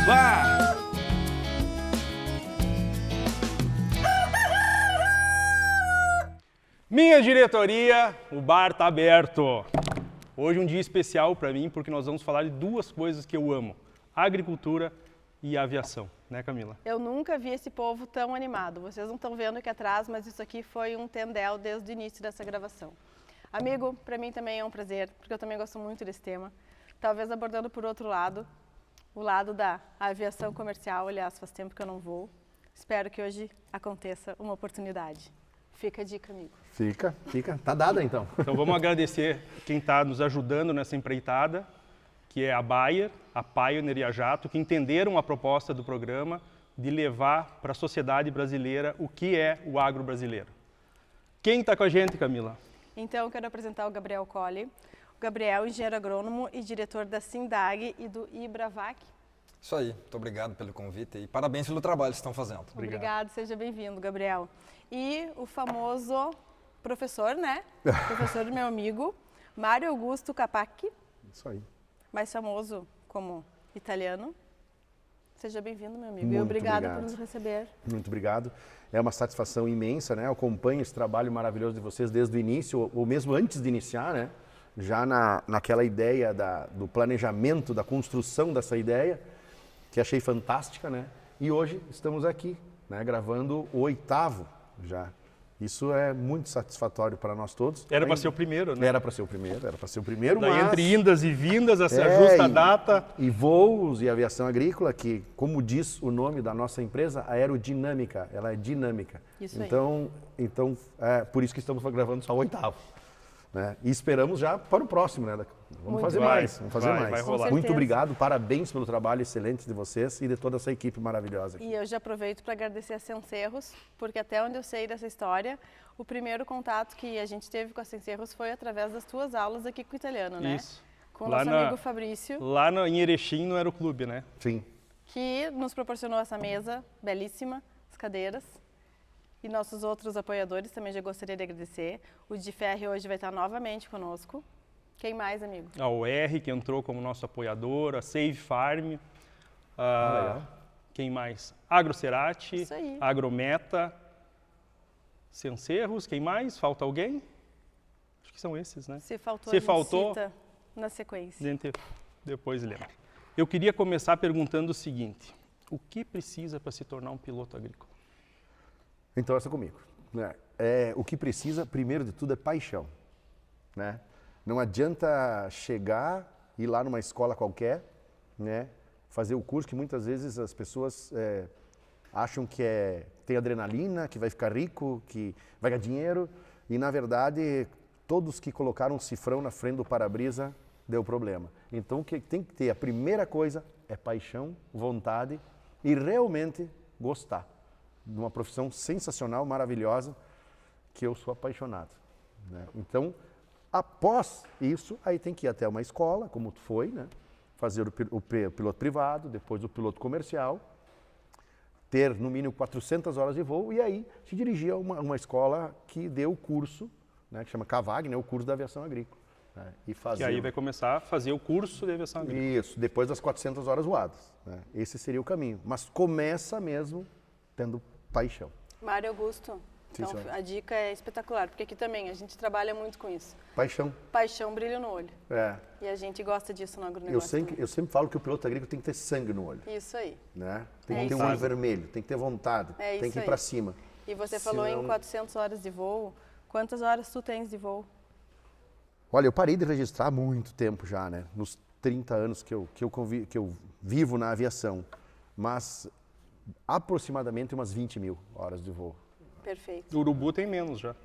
Bah! Minha diretoria, o bar tá aberto. Hoje é um dia especial para mim porque nós vamos falar de duas coisas que eu amo: agricultura e aviação, né, Camila? Eu nunca vi esse povo tão animado. Vocês não estão vendo aqui atrás, mas isso aqui foi um tendel desde o início dessa gravação. Amigo, para mim também é um prazer, porque eu também gosto muito desse tema. Talvez abordando por outro lado, o lado da aviação comercial. Aliás, faz tempo que eu não vou. Espero que hoje aconteça uma oportunidade. Fica a dica, amigo. Fica. Tá dada então. Então vamos agradecer quem está nos ajudando nessa empreitada, que é a Bayer, a Pioneer e a Jato, que entenderam a proposta do programa de levar para a sociedade brasileira o que é o agro brasileiro. Quem está com a gente, Camila? Então, eu quero apresentar o Gabriel Colli. O Gabriel, engenheiro agrônomo e diretor da Sindag e do IBRAVAC. Isso aí, muito obrigado pelo convite e parabéns pelo trabalho que estão fazendo. Obrigado, seja bem-vindo, Gabriel. E o famoso professor, né? Professor do meu amigo, Mário Augusto Capacchi. Isso aí. Mais famoso como italiano. Seja bem-vindo, meu amigo. Muito e obrigada obrigado. por nos receber. Muito obrigado. É uma satisfação imensa, né? Eu acompanho esse trabalho maravilhoso de vocês desde o início, ou mesmo antes de iniciar, né? Já naquela ideia do planejamento, da construção dessa ideia, que achei fantástica, né? E hoje estamos aqui, né? Gravando o 8º já. Isso é muito satisfatório para nós todos. Era para ser o primeiro, né? Era para ser o primeiro, Daí, mas... entre indas e vindas, essa justa data. E voos e aviação agrícola, que, como diz o nome da nossa empresa, aerodinâmica, ela é dinâmica. Isso aí. Então, é por isso que estamos gravando só o 8º. Né? E esperamos já para o próximo, né? Vamos fazer mais. Vai rolar. Muito obrigado, parabéns pelo trabalho excelente de vocês e de toda essa equipe maravilhosa aqui. E eu já aproveito para agradecer a Sencerros, porque até onde eu sei dessa história, o primeiro contato que a gente teve com a Sencerros foi através das tuas aulas aqui com o italiano, né? Isso. Com o nosso amigo Fabrício. Lá em Erechim, no Aeroclube, né? Sim. Que nos proporcionou essa mesa belíssima, as cadeiras. E nossos outros apoiadores também já gostaria de agradecer. O DFR hoje vai estar novamente conosco. Quem mais, amigo? A OR, que entrou como nosso apoiador, a Save Farm. Legal. Quem mais? AgroCerati, Isso aí. Agrometa, Sencerros, quem mais? Falta alguém? Acho que são esses, né? Se faltou, Se a gente faltou, cita na sequência. gente, depois lembra. Eu queria começar perguntando o seguinte: o que precisa para se tornar um piloto agrícola? Então, essa comigo. Né? O que precisa, primeiro de tudo, é paixão. Né? Não adianta chegar, ir lá numa escola qualquer, né? Fazer o curso que muitas vezes as pessoas acham que tem adrenalina, que vai ficar rico, que vai ganhar dinheiro. E, na verdade, todos que colocaram um cifrão na frente do para-brisa deu problema. Então, o que tem que ter, a primeira coisa é paixão, vontade e realmente gostar de uma profissão sensacional, maravilhosa, que eu sou apaixonado. Né? Então, após isso, aí tem que ir até uma escola, como tu foi, né? Fazer o piloto privado, depois o piloto comercial, ter no mínimo 400 horas de voo e aí se dirigir a uma escola que dê o curso, né? Que chama CAVAG, né? O curso da aviação agrícola. Né? Que aí vai começar a fazer o curso de aviação agrícola. Isso, depois das 400 horas voadas. Né? Esse seria o caminho. Mas começa mesmo tendo paixão. Mário Augusto, Sim, então senhora. a dica é espetacular, porque aqui também a gente trabalha muito com isso. Paixão. Paixão, brilho no olho. É. E a gente gosta disso no Eu agronegócio sempre, também. eu sempre falo que o piloto agrícolo tem que ter sangue no olho. Isso aí. Né? Tem É que ter isso um olho aí. vermelho, tem que ter vontade, É tem isso que ir aí. para cima. E você falou em 400 horas de voo. Quantas horas tu tens de voo? Olha, eu parei de registrar há muito tempo já, né? Nos 30 anos que eu vivo na aviação. Mas aproximadamente umas 20 mil horas de voo. Perfeito. O Urubu tem menos já.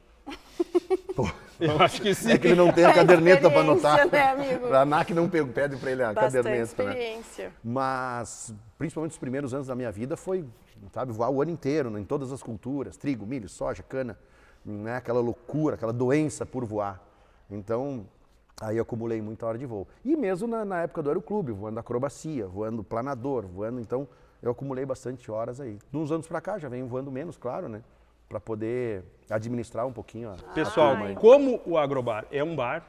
Pô, Eu acho que sim. é que ele não tem a caderneta para anotar. Experiência, né, amigo? A ANAC não pede para ele a Bastante caderneta, né? experiência. Mas, principalmente os primeiros anos da minha vida, foi, sabe, voar o ano inteiro, né, em todas as culturas, trigo, milho, soja, cana, né, aquela loucura, aquela doença por voar. Então, aí eu acumulei muita hora de voo. E mesmo na época do aeroclube, voando acrobacia, voando planador, então eu acumulei bastante horas aí. De uns anos para cá, já venho voando menos, claro, né, para poder administrar um pouquinho a Pessoal, turma aí. como o Agrobar é um bar,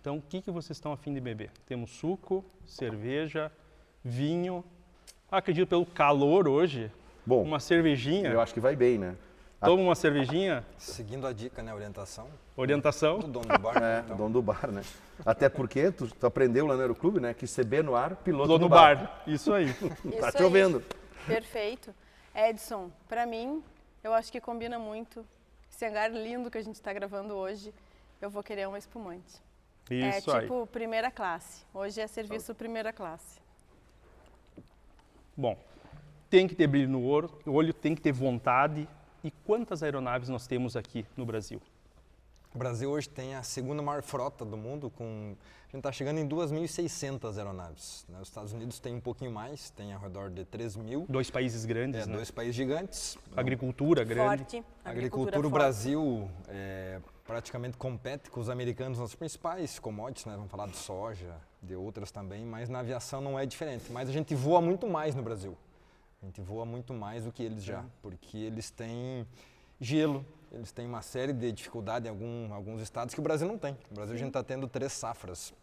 então o que vocês estão a fim de beber? Temos suco, cerveja, vinho, Acredito pelo calor hoje, Bom, uma cervejinha. eu acho que vai bem, né? Toma uma cervejinha, Seguindo a dica, né? Orientação orientação. do dono do bar. É, então. dono do bar, né? Até porque tu aprendeu lá no Aeroclube, né? Que CB no ar, piloto Piloto no no bar. bar. Isso aí. Tá Isso chovendo. Perfeito. Edson, para mim, eu acho que combina muito. Esse hangar lindo que a gente está gravando hoje, eu vou querer um espumante. Isso é aí. tipo primeira classe. Hoje é serviço primeira classe. Bom, tem que ter brilho no olho, tem que ter vontade. E quantas aeronaves nós temos aqui no Brasil? O Brasil hoje tem a segunda maior frota do mundo, a gente está chegando em 2.600 aeronaves. Né? Os Estados Unidos tem um pouquinho mais, tem ao redor de 3.000. 2 países grandes, né? 2 países gigantes. Agricultura grande. Forte. A agricultura, o Brasil praticamente compete com os americanos nas principais commodities, né? Vamos falar de soja, de outras também, mas na aviação não é diferente. Mas a gente voa muito mais no Brasil. A gente voa muito mais do que eles já, porque eles têm gelo, eles têm uma série de dificuldades em alguns estados que o Brasil não tem. No Brasil a gente está tendo 3 safras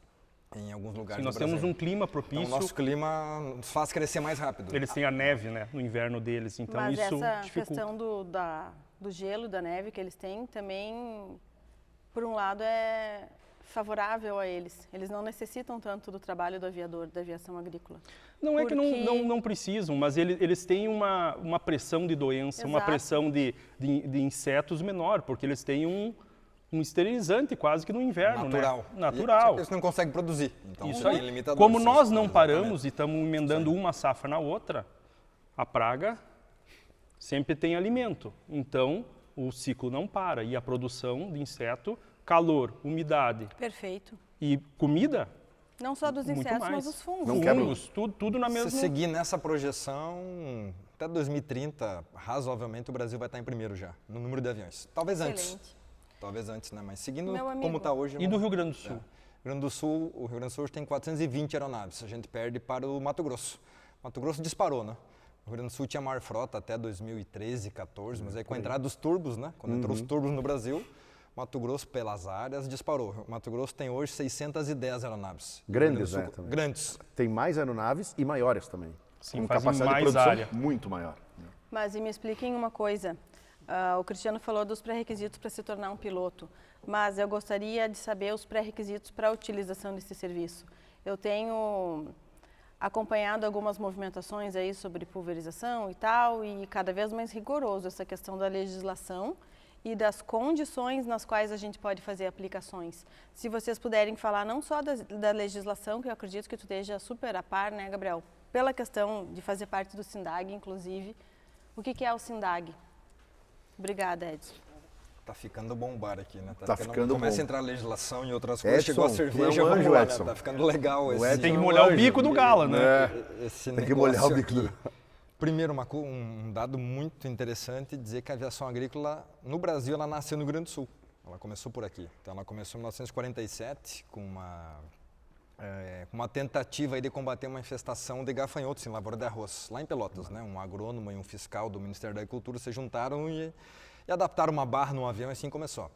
em alguns lugares Nós do Brasil. temos um clima Então, propício. o nosso clima nos faz crescer mais rápido. Eles têm a neve, né, no inverno deles, então Mas isso essa dificulta. questão do gelo, da neve que eles têm, também, por um lado, é favorável a eles. Eles não necessitam tanto do trabalho do aviador, da aviação agrícola. Não é que Porque- não precisam, mas eles têm uma pressão de doença, uma Exato. pressão de insetos menor, porque eles têm um esterilizante quase que no inverno, Natural. né? Natural. Eles não conseguem produzir. Então, Isso tem aí. limitadores, Como sim, nós não exatamente. paramos e estamos emendando uma safra na outra, a praga sempre tem alimento. Então, o ciclo não para e a produção de inseto, calor, umidade Perfeito. e comida, Não só dos muito insetos, mais. mas dos fungos. Não quebra. fungos, tudo na Se mesma... seguir nessa projeção, até 2030, razoavelmente o Brasil vai estar em primeiro já, no número de aviões. Talvez antes. Excelente. Talvez antes, né? Mas seguindo Meu amigo. como está hoje... E do Rio Grande do Sul? Rio Grande do Sul, o Rio Grande do Sul hoje tem 420 aeronaves. A gente perde para o Mato Grosso. Mato Grosso disparou, né? O Rio Grande do Sul tinha a maior frota até 2013, 14, mas aí com a entrada dos turbos, né? Quando entrou os turbos no Brasil, Mato Grosso, pelas áreas, disparou. O Mato Grosso tem hoje 610 aeronaves. O Rio Grande do Grandes, Sul, né, também. Grandes. Tem mais aeronaves e maiores também. Sim, com fazem capacidade mais de produção área. muito maior. Mas e me expliquem uma coisa. O Cristiano falou dos pré-requisitos para se tornar um piloto, mas eu gostaria de saber os pré-requisitos para a utilização desse serviço. Eu tenho acompanhado algumas movimentações aí sobre pulverização e tal, e cada vez mais rigoroso essa questão da legislação e das condições nas quais a gente pode fazer aplicações. Se vocês puderem falar não só da legislação, que eu acredito que tu esteja super a par, né, Gabriel? Pela questão de fazer parte do SINDAG, inclusive. O que é o SINDAG? Obrigada, Edson. Tá ficando bom o bar aqui, né? Tá ficando Começa bom. a entrar legislação e outras coisas. Edson, Chegou a tu é um cerveja, anjo, vamos lá, Edson. né? Tá ficando legal esse, Edson Tem que é um molhar o anjo. bico do gala, né? esse Tem que molhar o negócio bico. aqui. Primeiro, um dado muito interessante, dizer que a aviação agrícola no Brasil, ela nasceu no Rio Grande do Sul. Ela começou por aqui. Então, ela começou em 1947 com uma tentativa aí de combater uma infestação de gafanhotos em lavoura de arroz, lá em Pelotas, né? Um agrônomo e um fiscal do Ministério da Agricultura se juntaram e adaptaram uma barra no avião e assim começou.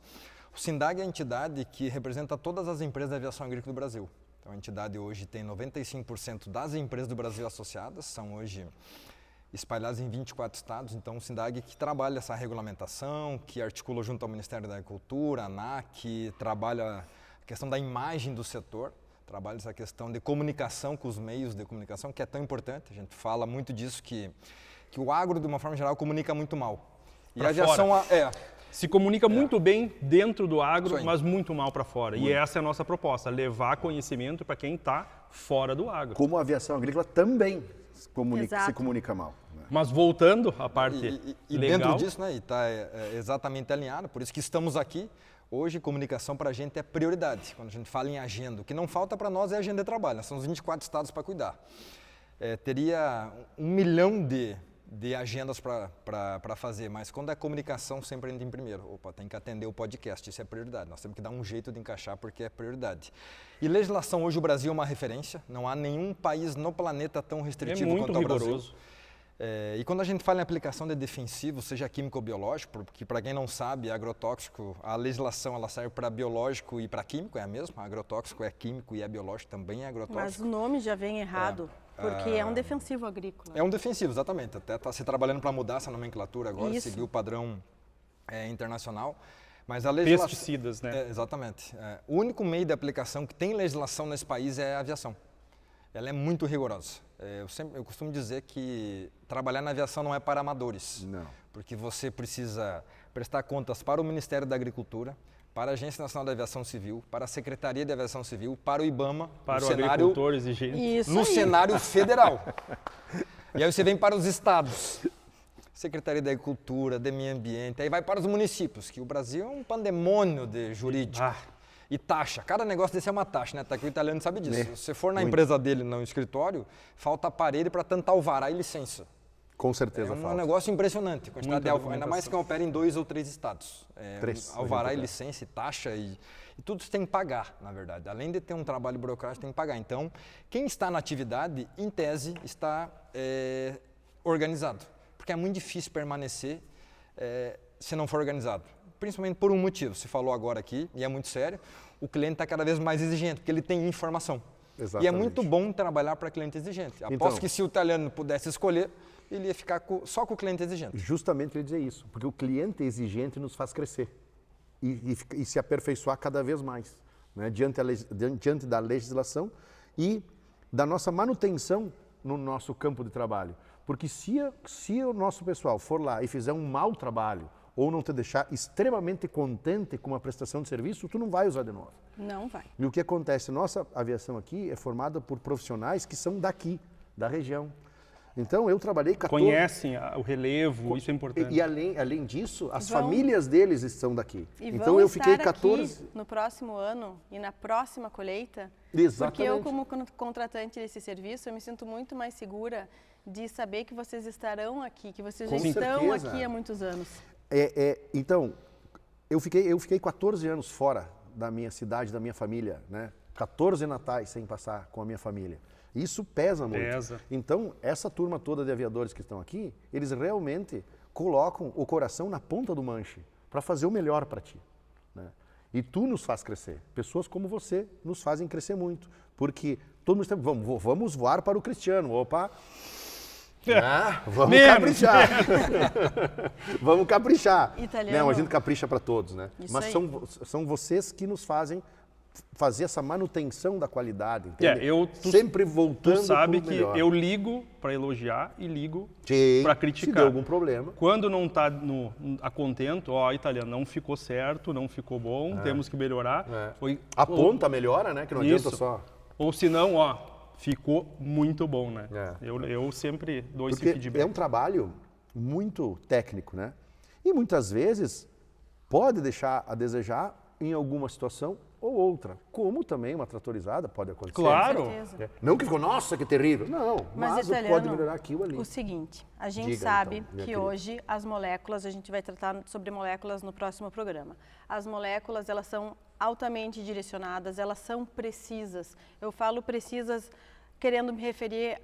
O SINDAG é a entidade que representa todas as empresas da aviação agrícola do Brasil. Então, a entidade hoje tem 95% das empresas do Brasil associadas, são hoje espalhadas em 24 estados. Então, o SINDAG que trabalha essa regulamentação, que articula junto ao Ministério da Agricultura, a ANAC, trabalha a questão da imagem do setor, trabalha essa questão de comunicação com os meios de comunicação, que é tão importante. A gente fala muito disso, que o agro, de uma forma geral, comunica muito mal. E Pra a aviação Se comunica muito bem dentro do Isso agro, aí. mas muito mal para fora. E essa é a nossa proposta, levar conhecimento para quem está fora do agro. Como a aviação agrícola também se Exato. comunica mal. Né? Mas voltando à parte e legal, dentro disso, né, e está exatamente alinhado, por isso que estamos aqui. Hoje, comunicação para a gente é prioridade. Quando a gente fala em agenda, o que não falta para nós é agenda de trabalho. Nós temos 24 estados para cuidar. Teria 1 milhão de agendas para fazer, mas quando é comunicação, sempre entra em primeiro. Opa, tem que atender o podcast, isso é prioridade. Nós temos que dar um jeito de encaixar porque é prioridade. E legislação, hoje o Brasil é uma referência. Não há nenhum país no planeta tão é restritivo muito quanto ao Brasil. rigoroso. E quando a gente fala em aplicação de defensivo, seja químico ou biológico, porque para quem não sabe, agrotóxico, a legislação ela serve para biológico e para químico, é a mesma. Agrotóxico é químico e é biológico, também é agrotóxico. Mas o nome já vem errado, porque é um defensivo agrícola. É um defensivo, exatamente. Até está se trabalhando para mudar essa nomenclatura agora, Isso. seguir o padrão internacional. Mas a legislação... Pesticidas, né? Exatamente. O único meio de aplicação que tem legislação nesse país é a aviação. Ela é muito rigorosa. Eu costumo dizer que trabalhar na aviação não é para amadores. Não. Porque você precisa prestar contas para o Ministério da Agricultura, para a Agência Nacional da Aviação Civil, para a Secretaria de Aviação Civil, para o IBAMA, Para o agricultor exigente. Isso no aí. cenário federal. E aí você vem para os estados. Secretaria da Agricultura, de Meio Ambiente, aí vai para os municípios, que o Brasil é um pandemônio de jurídico. E taxa, cada negócio desse é uma taxa, né? Tá aqui o italiano sabe disso. Se você for na empresa dele, no escritório, falta aparelho para tanto alvará e licença. Com certeza É um falta. negócio impressionante, quantidade de Muita ainda mais que opera em 2 ou 3 estados. Três, Alvará e hoje licença e taxa e tudo você tem que pagar, na verdade. Além de ter um trabalho burocrático, tem que pagar. Então, quem está na atividade, em tese, está organizado. Porque é muito difícil permanecer se não for organizado. Principalmente por um motivo, você falou agora aqui, e é muito sério, o cliente está cada vez mais exigente, porque ele tem informação. Exatamente. E é muito bom trabalhar para cliente exigente. Aposto que se o italiano pudesse escolher, ele ia ficar só com o cliente exigente. Justamente eu ia dizer isso, porque o cliente exigente nos faz crescer e se aperfeiçoar cada vez mais, né? diante da legislação e da nossa manutenção no nosso campo de trabalho. Porque se o nosso pessoal for lá e fizer um mau trabalho, ou não te deixar extremamente contente com uma prestação de serviço, tu não vai usar de novo. Não vai. E o que acontece? Nossa aviação aqui é formada por profissionais que são daqui, da região. Então, eu trabalhei 14... Conhecem o relevo, isso é importante. E além disso, as famílias deles estão daqui. E Então, vão eu fiquei estar 14... aqui no próximo ano e na próxima colheita. Exatamente. Porque eu, como contratante desse serviço, eu me sinto muito mais segura de saber que vocês estarão aqui, que vocês já Com estão certeza. aqui há muitos anos. Então, eu fiquei 14 anos fora da minha cidade, da minha família, né? 14 natais sem passar com a minha família. Isso pesa muito. Pesa. Então, essa turma toda de aviadores que estão aqui, eles realmente colocam o coração na ponta do manche para fazer o melhor para ti, né? E tu nos faz crescer. Pessoas como você nos fazem crescer muito. Porque todo mundo está... Vamos voar para o Cristiano. Opa! Vamos Menos. caprichar. Vamos caprichar. Italiano. Não, a gente capricha para todos, né? Isso Mas aí. são vocês que nos fazem fazer essa manutenção da qualidade, entende? Tu Sempre voltando Tu sabe pro que melhor. eu ligo para elogiar e ligo Sim, para Se criticar. deu algum problema. Quando não está a contento, italiano, não ficou certo, não ficou bom, temos que melhorar. A ponta melhora, né? Que não adianta Isso. só... Ou se não, ficou muito bom, né? É. Eu sempre dou esse Porque feedback. é um trabalho muito técnico, né? E muitas vezes pode deixar a desejar em alguma situação ou outra, como também uma tratorizada pode acontecer. Claro. Com certeza. É. Não que ficou, nossa, que terrível. Não, mas italiano, pode melhorar aquilo ali. O seguinte, a gente Diga, sabe então, minha que querida. hoje as moléculas, a gente vai tratar sobre moléculas no próximo programa. As moléculas, elas são altamente direcionadas, elas são precisas. Eu falo precisas querendo me referir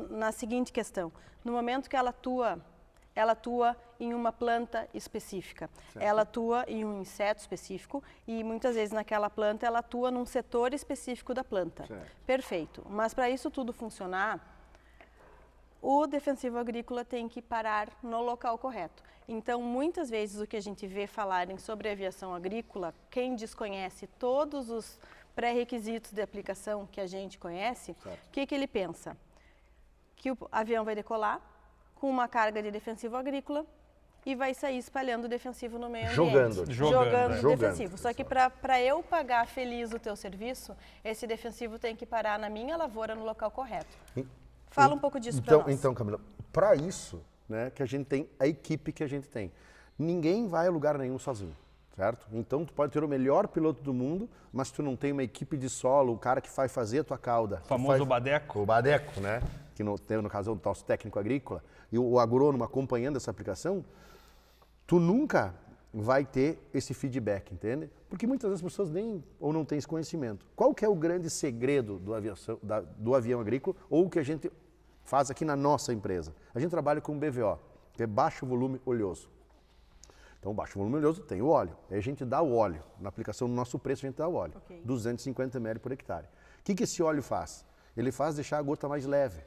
na seguinte questão. No momento que ela atua em uma planta específica. Certo. Ela atua em um inseto específico e muitas vezes naquela planta ela atua num setor específico da planta. Certo. Perfeito. Mas para isso tudo funcionar, o defensivo agrícola tem que parar no local correto. Então, muitas vezes o que a gente vê falarem sobre aviação agrícola, quem desconhece todos os pré-requisitos de aplicação que a gente conhece, o que ele pensa? Que o avião vai decolar com uma carga de defensivo agrícola e vai sair espalhando defensivo no meio ambiente. Jogando. Defensivo. Só que para eu pagar feliz o teu serviço, esse defensivo tem que parar na minha lavoura, no local correto. Fala um pouco disso para nós. Então, Camila, para isso, né, que a gente tem a equipe que a gente tem. Ninguém vai a lugar nenhum sozinho, certo? Então, tu pode ter o melhor piloto do mundo, mas tu não tem uma equipe de solo, o cara que vai fazer a tua cauda. O famoso badeco. O badeco, né? Que no caso é o nosso técnico agrícola, e o agrônomo acompanhando essa aplicação, tu nunca vai ter esse feedback, entende? Porque muitas vezes as pessoas nem ou não têm esse conhecimento. Qual que é o grande segredo do avião agrícola, ou o que a gente faz aqui na nossa empresa. A gente trabalha com BVO, que é baixo volume oleoso. Então, baixo volume oleoso tem o óleo. Aí a gente dá o óleo. Na aplicação do nosso preço, a gente dá o óleo. 250 ml por hectare. O que esse óleo faz? Ele faz deixar a gota mais leve,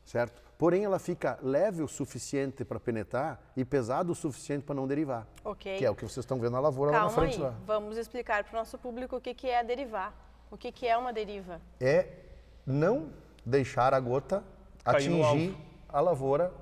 certo? Porém, ela fica leve o suficiente para penetrar e pesado o suficiente para não derivar. Ok. Que é o que vocês estão vendo na lavoura lá na Calma frente. aí, Lá. vamos explicar para o nosso público o que é derivar. O que é uma deriva? É não deixar a gota Cair no atingir a lavoura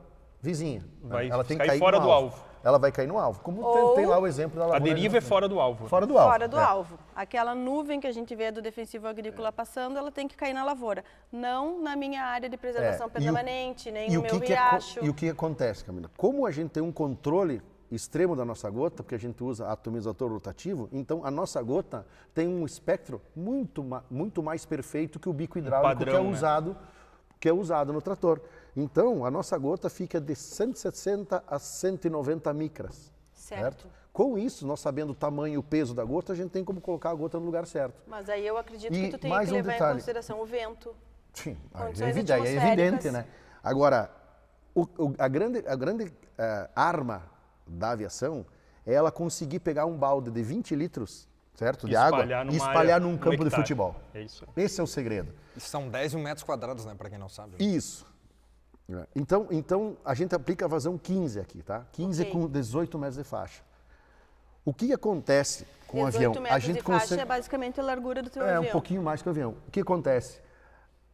vizinha. Vai ela tem que cair cair fora no do alvo. Ela vai cair no alvo. Como Ou- tem lá o exemplo da A lavoura. deriva é fora do alvo. Fora do alvo. Fora do é. alvo. Aquela nuvem que a gente vê do defensivo agrícola passando, ela tem que cair na lavoura. Não na minha área de preservação É. permanente, nem E no o meu que riacho. e o que acontece, Camila? Como a gente tem um controle extremo da nossa gota, porque a gente usa atomizador rotativo, então a nossa gota tem um espectro muito mais perfeito que o bico hidráulico padrão, que é né? usado no trator. Então, a nossa gota fica de 160 a 190 micras. Certo. Com isso, nós sabendo o tamanho e o peso da gota, a gente tem como colocar a gota no lugar certo. Mas aí eu acredito E que tu tem mais que um levar em detalhe. consideração o vento. Sim, Condições é evidente, atmosféricas. né? Agora, a grande arma da aviação é ela conseguir pegar um balde de 20 litros, certo, de água e espalhar num campo de hectare. futebol. É isso. Esse é o segredo. Isso são 10 metros quadrados, né, para quem não sabe. Isso. Então, a gente aplica a vazão 15 aqui, tá? 15 Ok. com 18 metros de faixa. O que acontece com o 18 avião? metros de faixa é basicamente a largura do teu É, avião. um pouquinho mais que o avião. O que acontece?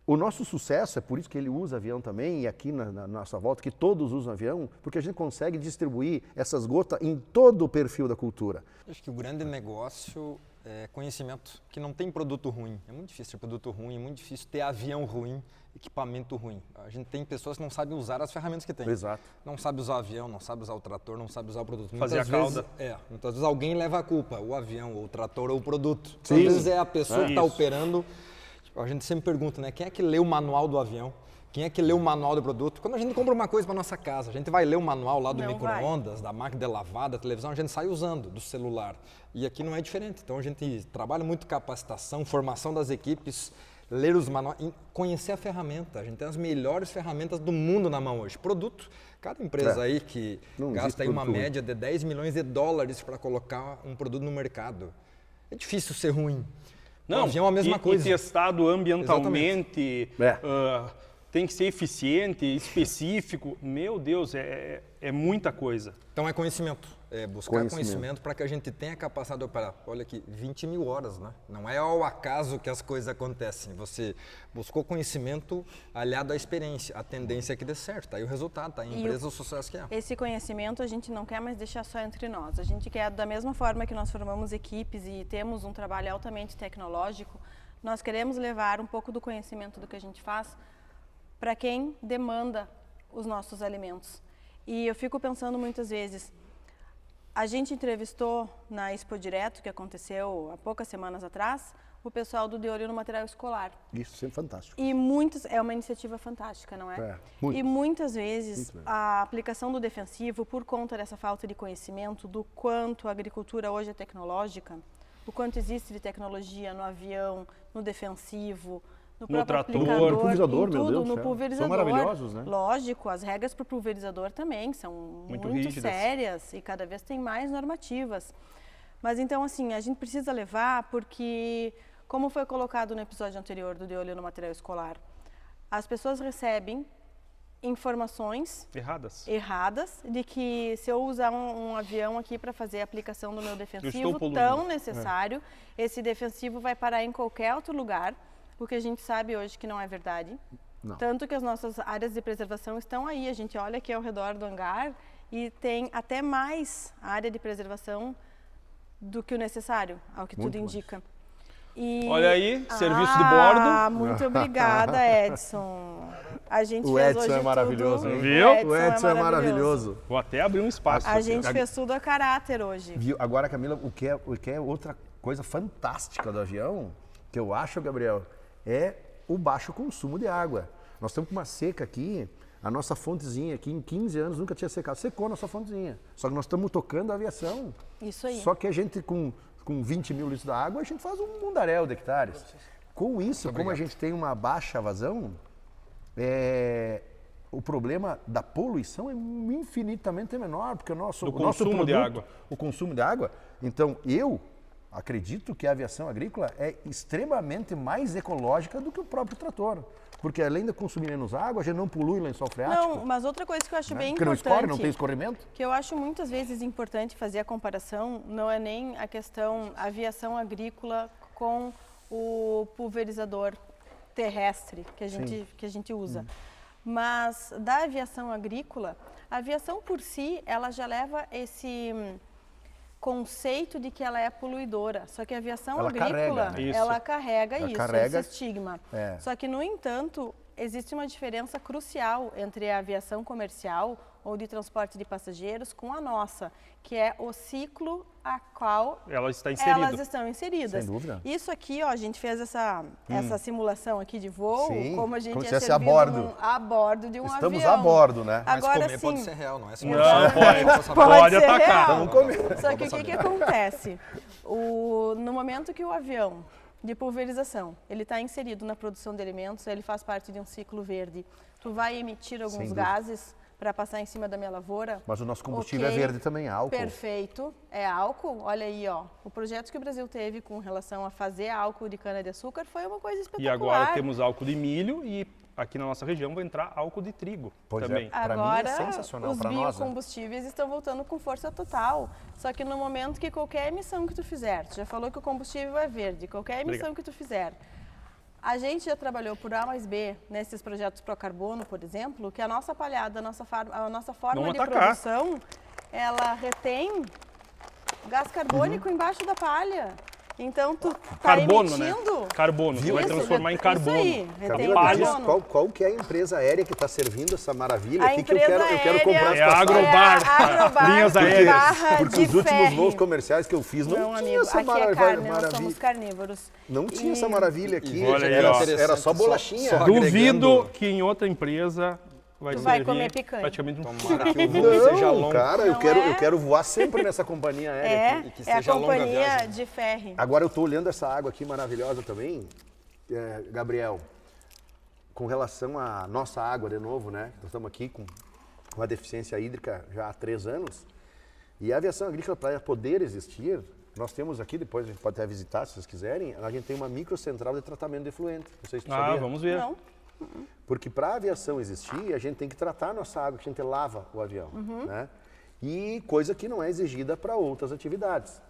O nosso sucesso, é por isso que ele usa avião também, e aqui na nossa volta, que todos usam avião, porque a gente consegue distribuir essas gotas em todo o perfil da cultura. Acho que o grande negócio é conhecimento, que não tem produto ruim. É muito difícil ter produto ruim, é muito difícil ter avião ruim, equipamento ruim. A gente tem pessoas que não sabem usar as ferramentas que tem. Exato. Não sabe usar o avião, não sabe usar o trator, não sabe usar o produto. Fazer Muitas a vezes, cauda. muitas vezes alguém leva a culpa, o avião, ou o trator, ou o produto. Sim. Às vezes é a pessoa que está Isso. operando. A gente sempre pergunta, né? Quem é que lê o manual do avião? Quem é que lê o manual do produto? Quando a gente compra uma coisa para nossa casa, a gente vai ler o manual lá do Não micro-ondas, da máquina de lavar, da televisão, a gente sai usando do celular. E aqui não é diferente. Então a gente trabalha muito capacitação, formação das equipes, ler os manuais, conhecer a ferramenta. A gente tem as melhores ferramentas do mundo na mão hoje. Produto. Cada empresa aí que Não existe gasta aí uma produto ruim. média de 10 milhões de dólares para colocar um produto no mercado. É difícil ser ruim. Não, o avião é a mesma coisa. E testado ambientalmente, tem que ser eficiente, específico. Meu Deus, é muita coisa. Então é conhecimento, é buscar conhecimento para que a gente tenha a capacidade de operar. Olha aqui, 20 mil horas, né? Não é ao acaso que as coisas acontecem. Você buscou conhecimento aliado à experiência, a tendência é que dê certo. Tá aí o resultado, tá aí a empresa, o sucesso que é. Esse conhecimento a gente não quer mais deixar só entre nós. A gente quer, da mesma forma que nós formamos equipes e temos um trabalho altamente tecnológico, nós queremos levar um pouco do conhecimento do que a gente faz para quem demanda os nossos alimentos. E eu fico pensando muitas vezes, a gente entrevistou na Expo Direto, que aconteceu há poucas semanas atrás, o pessoal do De Olho no Material Escolar. Isso sempre fantástico. E é uma iniciativa fantástica, não é? Muito. E muitas vezes Muito mesmo. a aplicação do defensivo, por conta dessa falta de conhecimento do quanto a agricultura hoje é tecnológica, o quanto existe de tecnologia no avião, no defensivo, no próprio trator, aplicador, no pulverizador, em meu tudo, Deus do no céu. pulverizador. São maravilhosos, né? Lógico, as regras para o pulverizador também são muito rígidas. sérias e cada vez tem mais normativas. Mas então, assim, a gente precisa levar porque, como foi colocado no episódio anterior do De Olho no Material Escolar, as pessoas recebem informações erradas de que se eu usar um avião aqui para fazer a aplicação do meu defensivo tão necessário, esse defensivo vai parar em qualquer outro lugar, o que a gente sabe hoje que não é verdade. Não. Tanto que as nossas áreas de preservação estão aí, a gente olha aqui ao redor do hangar e tem até mais área de preservação do que o necessário, ao que Muito tudo mais. indica. E... Olha aí, serviço de bordo. Muito obrigada, Edson. A gente O fez Edson hoje é maravilhoso, tudo. hein? Viu? O Edson é maravilhoso. Vou até abrir um espaço. A aqui. gente fez tudo a caráter hoje. Viu? Agora, Camila, o que é outra coisa fantástica do avião, que eu acho, Gabriel, é o baixo consumo de água. Nós estamos com uma seca aqui, a nossa fontezinha aqui em 15 anos nunca tinha secado. Secou a nossa fontezinha. Só que nós estamos tocando a aviação. Isso aí. Só que a gente, com 20 mil litros da água, a gente faz um mundaréu de hectares. Com isso, como a gente tem uma baixa vazão, o problema da poluição é infinitamente menor, porque o nosso consumo de água. O consumo de água. Então, eu acredito que a aviação agrícola é extremamente mais ecológica do que o próprio trator. Porque além de consumir menos água, a gente não polui lençol freático. Não, mas outra coisa que eu acho bem Porque não importante... escorre, não tem escorrimento. Que eu acho muitas vezes importante fazer a comparação, não é nem a questão aviação agrícola com o pulverizador terrestre que a gente usa. Mas da aviação agrícola, a aviação por si, ela já leva esse conceito de que ela é poluidora. Só que a aviação Ela agrícola, carrega, né? ela carrega Ela isso, carrega- esse estigma. É. Só que, no entanto, existe uma diferença crucial entre a aviação comercial ou de transporte de passageiros com a nossa, que é o ciclo a qual Ela está inserida. elas estão inseridas. Sem dúvida. Isso aqui, ó, a gente fez essa simulação aqui de voo, Sim, como a gente como é se estivesse servido a bordo. a bordo de um Estamos avião. a bordo, né? Mas Agora comer pode sim. ser real, não é só Não, Exatamente. pode ser atacar. real. Vamos comer. Só que o que acontece? No momento que o avião de pulverização, ele está inserido na produção de alimentos, ele faz parte de um ciclo verde. Tu vai emitir alguns dúvida. gases para passar em cima da minha lavoura. Mas o nosso combustível Ok, é verde também, é álcool. Perfeito, é álcool. Olha aí, ó, o projeto que o Brasil teve com relação a fazer álcool de cana-de-açúcar foi uma coisa espetacular. E agora temos álcool de milho e aqui na nossa região vai entrar álcool de trigo Pois é. também. Pra mim é Agora, sensacional, os pra nós, né? biocombustíveis estão voltando com força total. Só que no momento que qualquer emissão que tu fizer, tu já falou que o combustível é verde, qualquer emissão que tu fizer, a gente já trabalhou por A mais B nesses projetos Pro Carbono, por exemplo, que a nossa palhada, a nossa forma Não de atacar. produção, ela retém gás carbônico embaixo da palha. Então, tu tá Carbono, emitindo... né? Carbono. Tu vai Isso, transformar em isso carbono. aí, retém Camila, palha. me diz carbono. qual que é a empresa aérea que está servindo essa maravilha A aqui que eu empresa quero aérea comprar as É a passagens. Agrobar, Agrobar linhas barra aéreas. Porque de os últimos ferry. voos comerciais que eu fiz não, Não, tinha amigo, essa aqui é carne, nós maravilha. somos carnívoros. Não tinha E- essa maravilha aqui. Olha aí, era, ó. era só bolachinha. Só Duvido agregando- que em outra empresa vai Tu vai servir comer picanha. praticamente um Tomara que o voo seja Não, longo. cara, Não eu é? quero voar sempre nessa companhia aérea É, aqui. E que é a seja longa a companhia viagem. de ferry. Agora eu estou olhando essa água aqui maravilhosa também, Gabriel, com relação à nossa água de novo, né? Nós estamos aqui com uma deficiência hídrica já há 3 anos. E a aviação agrícola, para poder existir, nós temos aqui, depois a gente pode até visitar se vocês quiserem, a gente tem uma microcentral de tratamento de efluente. Não sei se tu Ah, sabia. vamos ver. Não? Porque para a aviação existir, a gente tem que tratar a nossa água, que a gente lava o avião, né? E coisa que não é exigida para outras atividades.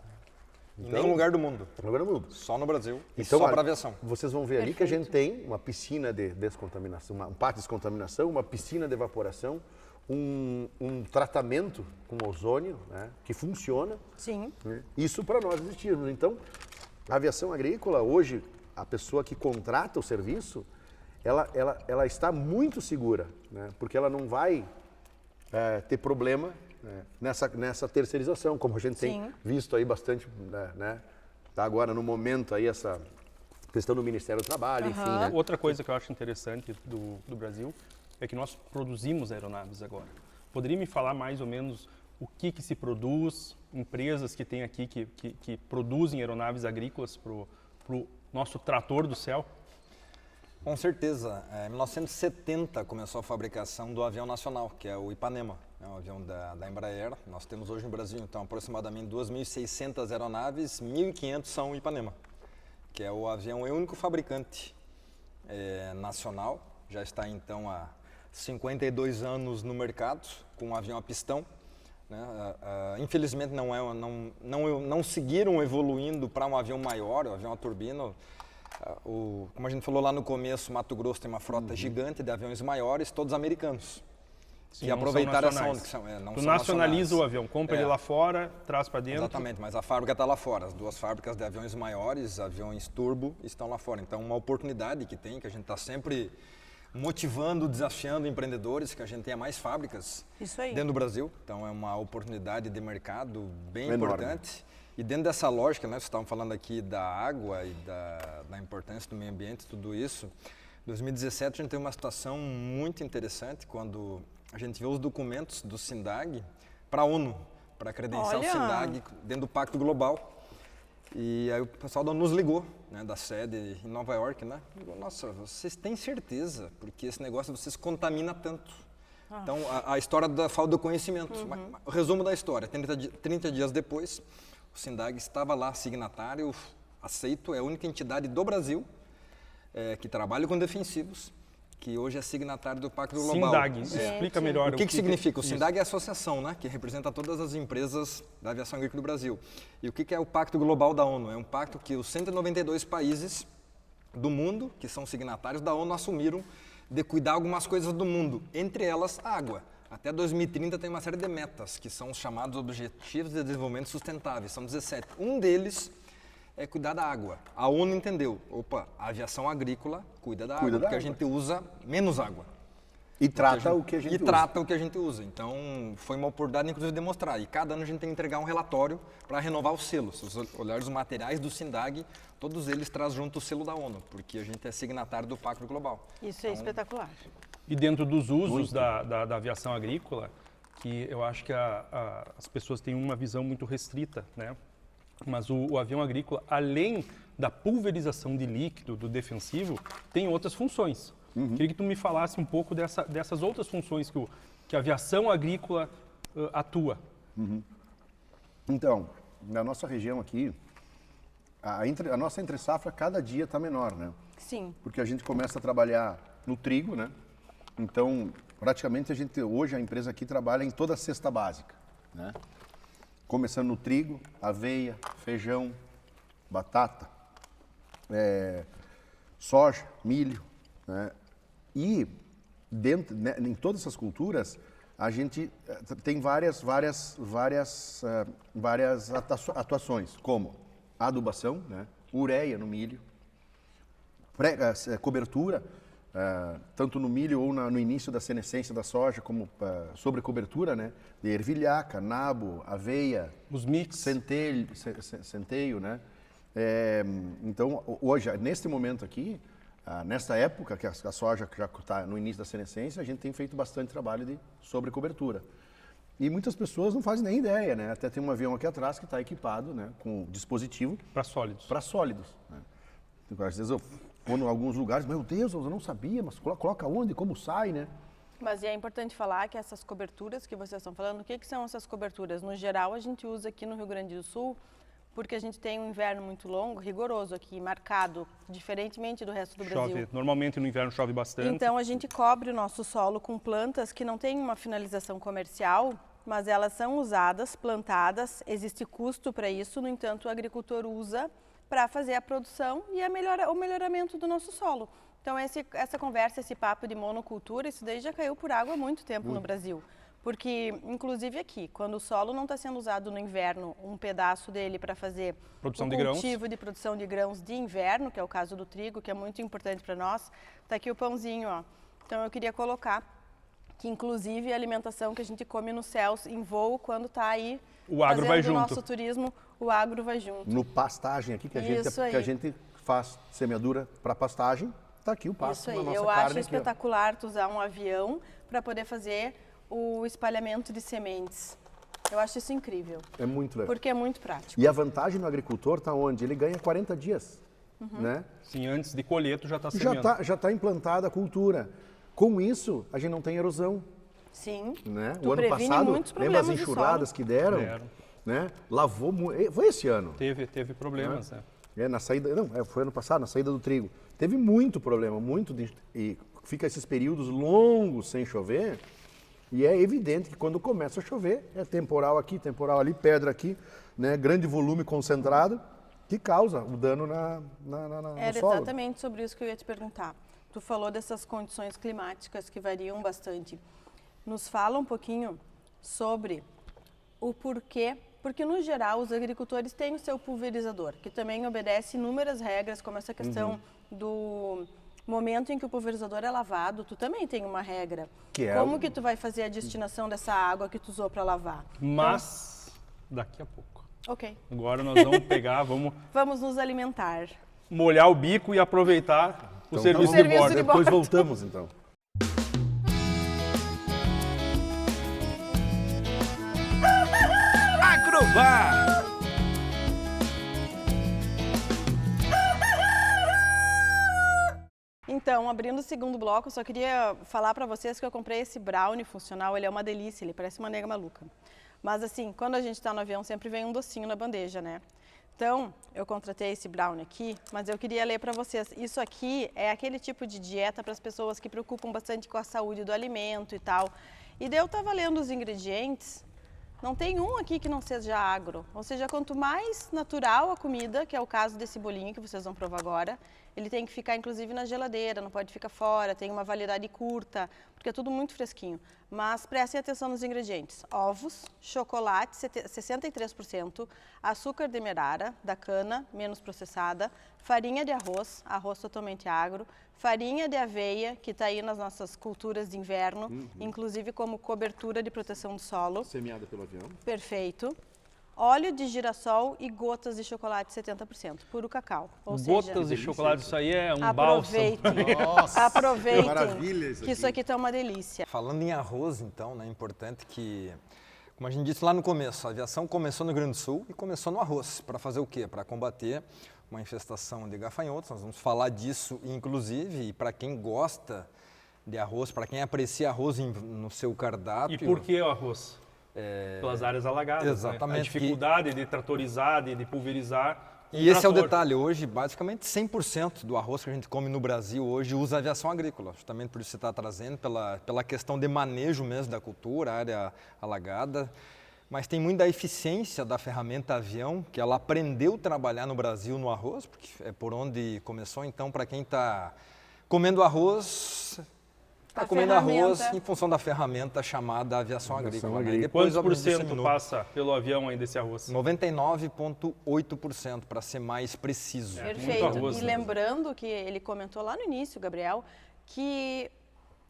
Em nenhum lugar do mundo. Agora muda. Só no Brasil. E Então, só olha, para aviação. vocês vão ver ali que a gente tem uma piscina de descontaminação, um pátio de descontaminação, uma piscina de evaporação, um tratamento com ozônio, né, que funciona. Sim. Né? Isso para nós existirmos. Então, a aviação agrícola, hoje, a pessoa que contrata o serviço, ela está muito segura, né, porque ela não vai ter problema, né, nessa terceirização, como a gente tem Sim. visto aí bastante, né? Tá agora no momento aí essa questão do Ministério do Trabalho, enfim, né? Outra coisa que eu acho interessante do Brasil é que nós produzimos aeronaves agora. Poderia me falar mais ou menos o que se produz, empresas que tem aqui que produzem aeronaves agrícolas para o nosso trator do céu? Com certeza. Em 1970 começou a fabricação do avião nacional, que é o Ipanema. É um avião da Embraer. Nós temos hoje no Brasil, então, aproximadamente 2.600 aeronaves, 1.500 são Ipanema, que é o avião, é o único fabricante nacional. Já está, então, há 52 anos no mercado, com um avião a pistão. Né? Infelizmente, não seguiram evoluindo para um avião maior, o avião a turbina. Como a gente falou lá no começo, Mato Grosso tem uma frota gigante de aviões maiores, todos americanos. Sim, que não aproveitaram são essa nacionais. onda. Que não Tu são nacionaliza nacionais. o avião, compra ele lá fora, traz para dentro. Exatamente, mas a fábrica está lá fora. As 2 fábricas de aviões maiores, aviões turbo, estão lá fora. Então, uma oportunidade que tem, que a gente está sempre motivando, desafiando empreendedores, que a gente tenha mais fábricas Isso aí. dentro do Brasil. Então, é uma oportunidade de mercado bem Enorme. importante. E dentro dessa lógica, né, vocês estavam falando aqui da água e da importância do meio ambiente, tudo isso. Em 2017, a gente teve uma situação muito interessante, quando a gente vê os documentos do SINDAG para a ONU, para credenciar o Olha! SINDAG dentro do Pacto Global. E aí o pessoal da ONU nos ligou, né, da sede em Nova York, né? Ligou, nossa, vocês têm certeza, porque esse negócio vocês contamina tanto. Então, a história da falta do conhecimento. O resumo da história, 30 dias depois, o SINDAG estava lá, signatário, aceito, é a única entidade do Brasil que trabalha com defensivos, que hoje é signatário do Pacto Global. SINDAG, explica melhor O que significa? O isso. SINDAG é a associação, né, que representa todas as empresas da aviação agrícola do Brasil. E o que é o Pacto Global da ONU? É um pacto que os 192 países do mundo, que são signatários da ONU, assumiram de cuidar algumas coisas do mundo, entre elas a água. Até 2030 tem uma série de metas, que são os chamados Objetivos de Desenvolvimento Sustentável, são 17. Um deles é cuidar da água. A ONU entendeu, a aviação agrícola cuida da água, porque a gente usa menos água. E trata o que a gente usa. Trata o que a gente usa. Então, foi uma oportunidade, inclusive, de mostrar. E cada ano a gente tem que entregar um relatório para renovar os selos. Se você olhar os materiais do SINDAG, todos eles trazem junto o selo da ONU, porque a gente é signatário do Pacto Global. Isso é espetacular. E dentro dos usos da aviação agrícola, que eu acho que as pessoas têm uma visão muito restrita, né? Mas o avião agrícola, além da pulverização de líquido do defensivo, tem outras funções. Queria que tu me falasse um pouco dessas outras funções que a aviação agrícola atua. Então, na nossa região aqui, a nossa entre-safra cada dia está menor, né? Sim. Porque a gente começa a trabalhar no trigo, né? Então, praticamente hoje a empresa aqui trabalha em toda a cesta básica, né? Começando no trigo, aveia, feijão, batata, soja, milho, né? E dentro, né, em todas essas culturas a gente tem várias atuações, como adubação, né? Ureia no milho, cobertura, tanto no milho ou no início da senescência da soja, como sobre cobertura, né? De ervilhaca, nabo, aveia, os mix, centeio, né? Então, hoje, neste momento aqui, nesta época que a soja já está no início da senescência, a gente tem feito bastante trabalho de sobrecobertura. E muitas pessoas não fazem nem ideia, né? Até tem um avião aqui atrás que está equipado, né, com dispositivo para sólidos. Para sólidos, né? Às vezes eu vou em alguns lugares, meu Deus, eu não sabia, mas coloca onde, como sai, né? Mas é importante falar que essas coberturas que vocês estão falando, o que são essas coberturas? No geral, a gente usa aqui no Rio Grande do Sul, porque a gente tem um inverno muito longo, rigoroso aqui, marcado, diferentemente do resto do Brasil. Normalmente no inverno chove bastante. Então a gente cobre o nosso solo com plantas que não têm uma finalização comercial, mas elas são usadas, plantadas, existe custo para isso, no entanto o agricultor usa para fazer a produção e o melhoramento do nosso solo. Então essa conversa, esse papo de monocultura, isso daí já caiu por água há muito tempo no Brasil. Porque, inclusive aqui, quando o solo não está sendo usado no inverno, um pedaço dele para fazer produção o de grãos. cultivo de produção de grãos de inverno, que é o caso do trigo, que é muito importante para nós, está aqui o pãozinho, ó. Então eu queria colocar que, inclusive, a alimentação que a gente come nos céus em voo, quando está aí o agro vai junto. nosso turismo, o agro vai junto. No pastagem aqui, que a gente faz semeadura para pastagem, está aqui o pasto. Isso aí, nossa eu carne acho aqui, espetacular tu usar um avião para poder fazer o espalhamento de sementes. Eu acho isso incrível. É muito legal. Porque é muito prático. E a vantagem no agricultor está onde? Ele ganha 40 dias, né? Sim, antes de colher tu já está semeando. Já está implantada a cultura. Com isso, a gente não tem erosão. Sim. Né? Tu O ano previne passado, muitos lembra as problemas de enxurradas solo. que deram? Né? Lavou muito. Foi esse ano. Teve problemas, né? Na saída, não, foi ano passado, na saída do trigo. Teve muito problema, e fica esses períodos longos sem chover, e é evidente que quando começa a chover, é temporal aqui, temporal ali, pedra aqui, né, grande volume concentrado, que causa o dano no Era solo. exatamente sobre isso que eu ia te perguntar. Tu falou dessas condições climáticas que variam bastante. Nos fala um pouquinho sobre o porquê, porque no geral os agricultores têm o seu pulverizador, que também obedece inúmeras regras, como essa questão do momento em que o pulverizador é lavado, tu também tem uma regra. Como que tu vai fazer a destinação dessa água que tu usou para lavar? Mas daqui a pouco. Ok. Agora nós vamos pegar, Vamos nos alimentar. Molhar o bico e aproveitar o serviço de bordo. Depois voltamos, então. Agrobar! Então, abrindo o segundo bloco, eu só queria falar para vocês que eu comprei esse brownie funcional, ele é uma delícia, ele parece uma nega maluca. Mas assim, quando a gente está no avião, sempre vem um docinho na bandeja, né? Então, eu contratei esse brownie aqui, mas eu queria ler para vocês. Isso aqui é aquele tipo de dieta para as pessoas que preocupam bastante com a saúde do alimento e tal. E daí eu estava lendo os ingredientes, não tem um aqui que não seja agro. Ou seja, quanto mais natural a comida, que é o caso desse bolinho que vocês vão provar agora, ele tem que ficar inclusive na geladeira, não pode ficar fora, tem uma validade curta, porque é tudo muito fresquinho. Mas prestem atenção nos ingredientes: ovos, chocolate 63%, açúcar demerara, da cana, menos processada, farinha de arroz, arroz totalmente agro, farinha de aveia, que está aí nas nossas culturas de inverno, inclusive como cobertura de proteção do solo. Semeada pelo avião. Perfeito. Óleo de girassol e gotas de chocolate 70%, puro cacau. Ou Gotas seja, de chocolate, isso aí é um aproveitem, bálsamo. Nossa, aproveitem, que maravilha isso que isso aqui tá uma delícia. Falando em arroz, então, né, é importante que, como a gente disse lá no começo, a aviação começou no Rio Grande do Sul e começou no arroz. Para fazer o quê? Para combater uma infestação de gafanhotos. Nós vamos falar disso, inclusive, e para quem gosta de arroz, para quem aprecia arroz no seu cardápio. E por que o arroz? Pelas áreas alagadas, exatamente, né? A dificuldade de tratorizar, de pulverizar. E esse é o detalhe, hoje basicamente 100% do arroz que a gente come no Brasil hoje usa aviação agrícola, justamente por isso você está trazendo, pela questão de manejo mesmo da cultura, área alagada. Mas tem muito da eficiência da ferramenta avião, que ela aprendeu a trabalhar no Brasil no arroz, porque é por onde começou. Então, para quem está comendo arroz, está comendo arroz em função da ferramenta chamada aviação agrícola. Né? Quantos por cento passa pelo avião ainda esse arroz? 99,8%, para ser mais preciso. Perfeito. Arroz, e né? lembrando que ele comentou lá no início, Gabriel, que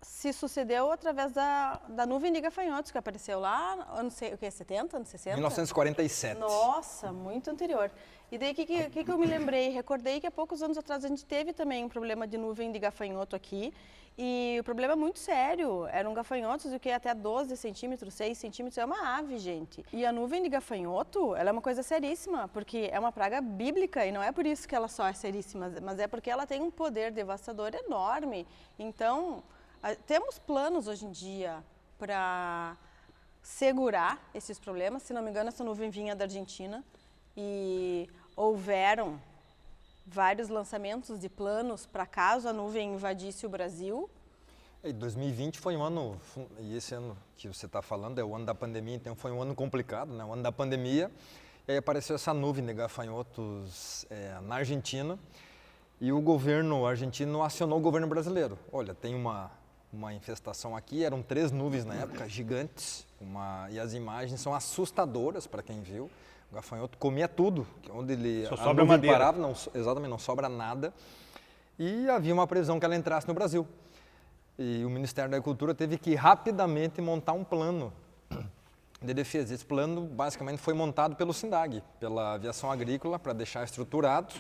se sucedeu através da nuvem de gafanhotos que apareceu lá, anos 70, anos 60? 1947. Nossa, muito anterior. E daí, o que eu me lembrei? Recordei que há poucos anos atrás a gente teve também um problema de nuvem de gafanhoto aqui. E o problema é muito sério. Eram gafanhotos de que até 12 centímetros, 6 centímetros. É uma ave, gente. E a nuvem de gafanhoto, ela é uma coisa seríssima, porque é uma praga bíblica. E não é por isso que ela só é seríssima, mas é porque ela tem um poder devastador enorme. Então, temos planos hoje em dia para segurar esses problemas. Se não me engano, essa nuvem vinha da Argentina e houveram vários lançamentos de planos para caso a nuvem invadisse o Brasil. E 2020 foi um ano, e esse ano que você está falando é o ano da pandemia, então foi um ano complicado, né? O ano da pandemia, e aí apareceu essa nuvem de gafanhotos na Argentina, e o governo argentino acionou o governo brasileiro. Olha, tem uma infestação aqui, eram 3 nuvens na época, gigantes, e as imagens são assustadoras para quem viu. O gafanhoto comia tudo, onde ele Só sobra madeira. parava, exatamente, não sobra nada. E havia uma previsão que ela entrasse no Brasil. E o Ministério da Agricultura teve que rapidamente montar um plano de defesa. Esse plano basicamente foi montado pelo SINDAG, pela aviação agrícola, para deixar estruturado.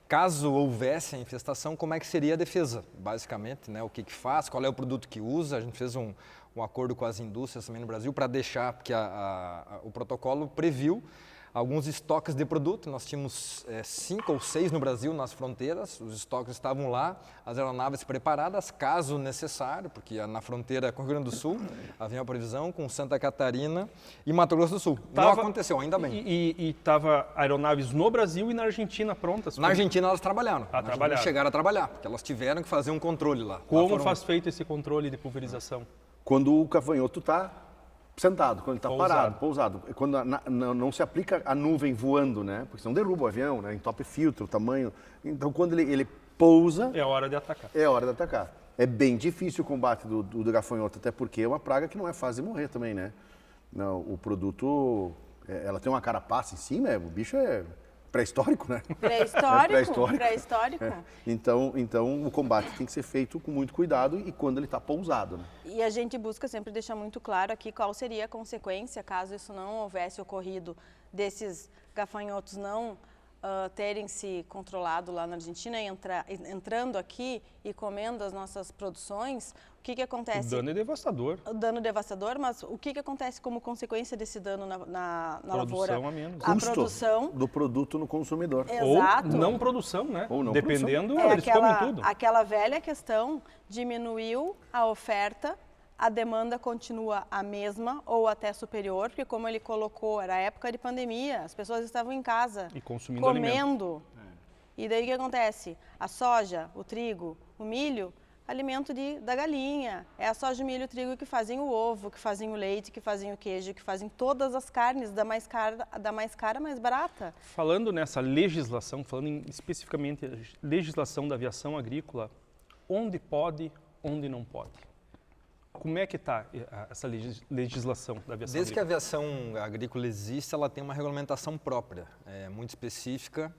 Caso houvesse a infestação, como é que seria a defesa? Basicamente, né, o que faz, qual é o produto que usa. A gente fez um acordo com as indústrias também no Brasil para deixar, porque o protocolo previu alguns estoques de produto. Nós tínhamos 5 ou 6 no Brasil, nas fronteiras. Os estoques estavam lá, as aeronaves preparadas, caso necessário, porque na fronteira com o Rio Grande do Sul havia uma previsão com Santa Catarina e Mato Grosso do Sul. Não aconteceu, ainda bem. E estava aeronaves no Brasil e na Argentina prontas? Na Argentina elas trabalharam. Trabalharam. Chegaram a trabalhar, porque elas tiveram que fazer um controle lá. Como faz feito esse controle de pulverização? Quando o gafanhoto está sentado, quando ele está parado, pousado. Quando não se aplica a nuvem voando, né? Porque senão derruba o avião, né? Entope filtro, o tamanho. Então, quando ele pousa... É hora de atacar. É hora de atacar. É bem difícil o combate do gafanhoto, até porque é uma praga que não é fácil de morrer também, né? Não, o produto, ela tem uma carapaça em cima, o bicho é pré-histórico, né? Pré-histórico. Então, o combate tem que ser feito com muito cuidado e quando ele está pousado, né? E a gente busca sempre deixar muito claro aqui qual seria a consequência caso isso não houvesse ocorrido, desses gafanhotos não terem se controlado lá na Argentina e entrando aqui e comendo as nossas produções, o que acontece? O dano é devastador. O dano devastador, mas o que acontece como consequência desse dano na lavoura? Produção a menos. A Custo produção. do produto no consumidor. Exato. Ou não produção, né? Ou não Dependendo, É eles comem tudo. aquela velha questão, diminuiu a oferta, a demanda continua a mesma ou até superior, porque como ele colocou, era época de pandemia, as pessoas estavam em casa, E consumindo alimento. comendo. E daí o que acontece? A soja, o trigo, o milho, alimento da galinha. É a soja, o milho e o trigo que fazem o ovo, que fazem o leite, que fazem o queijo, que fazem todas as carnes, da mais cara, mais barata. Falando nessa legislação, especificamente legislação da aviação agrícola, onde pode, onde não pode? Como é que está essa legislação da aviação Desde que a agrícola? aviação agrícola existe, ela tem uma regulamentação própria, muito específica,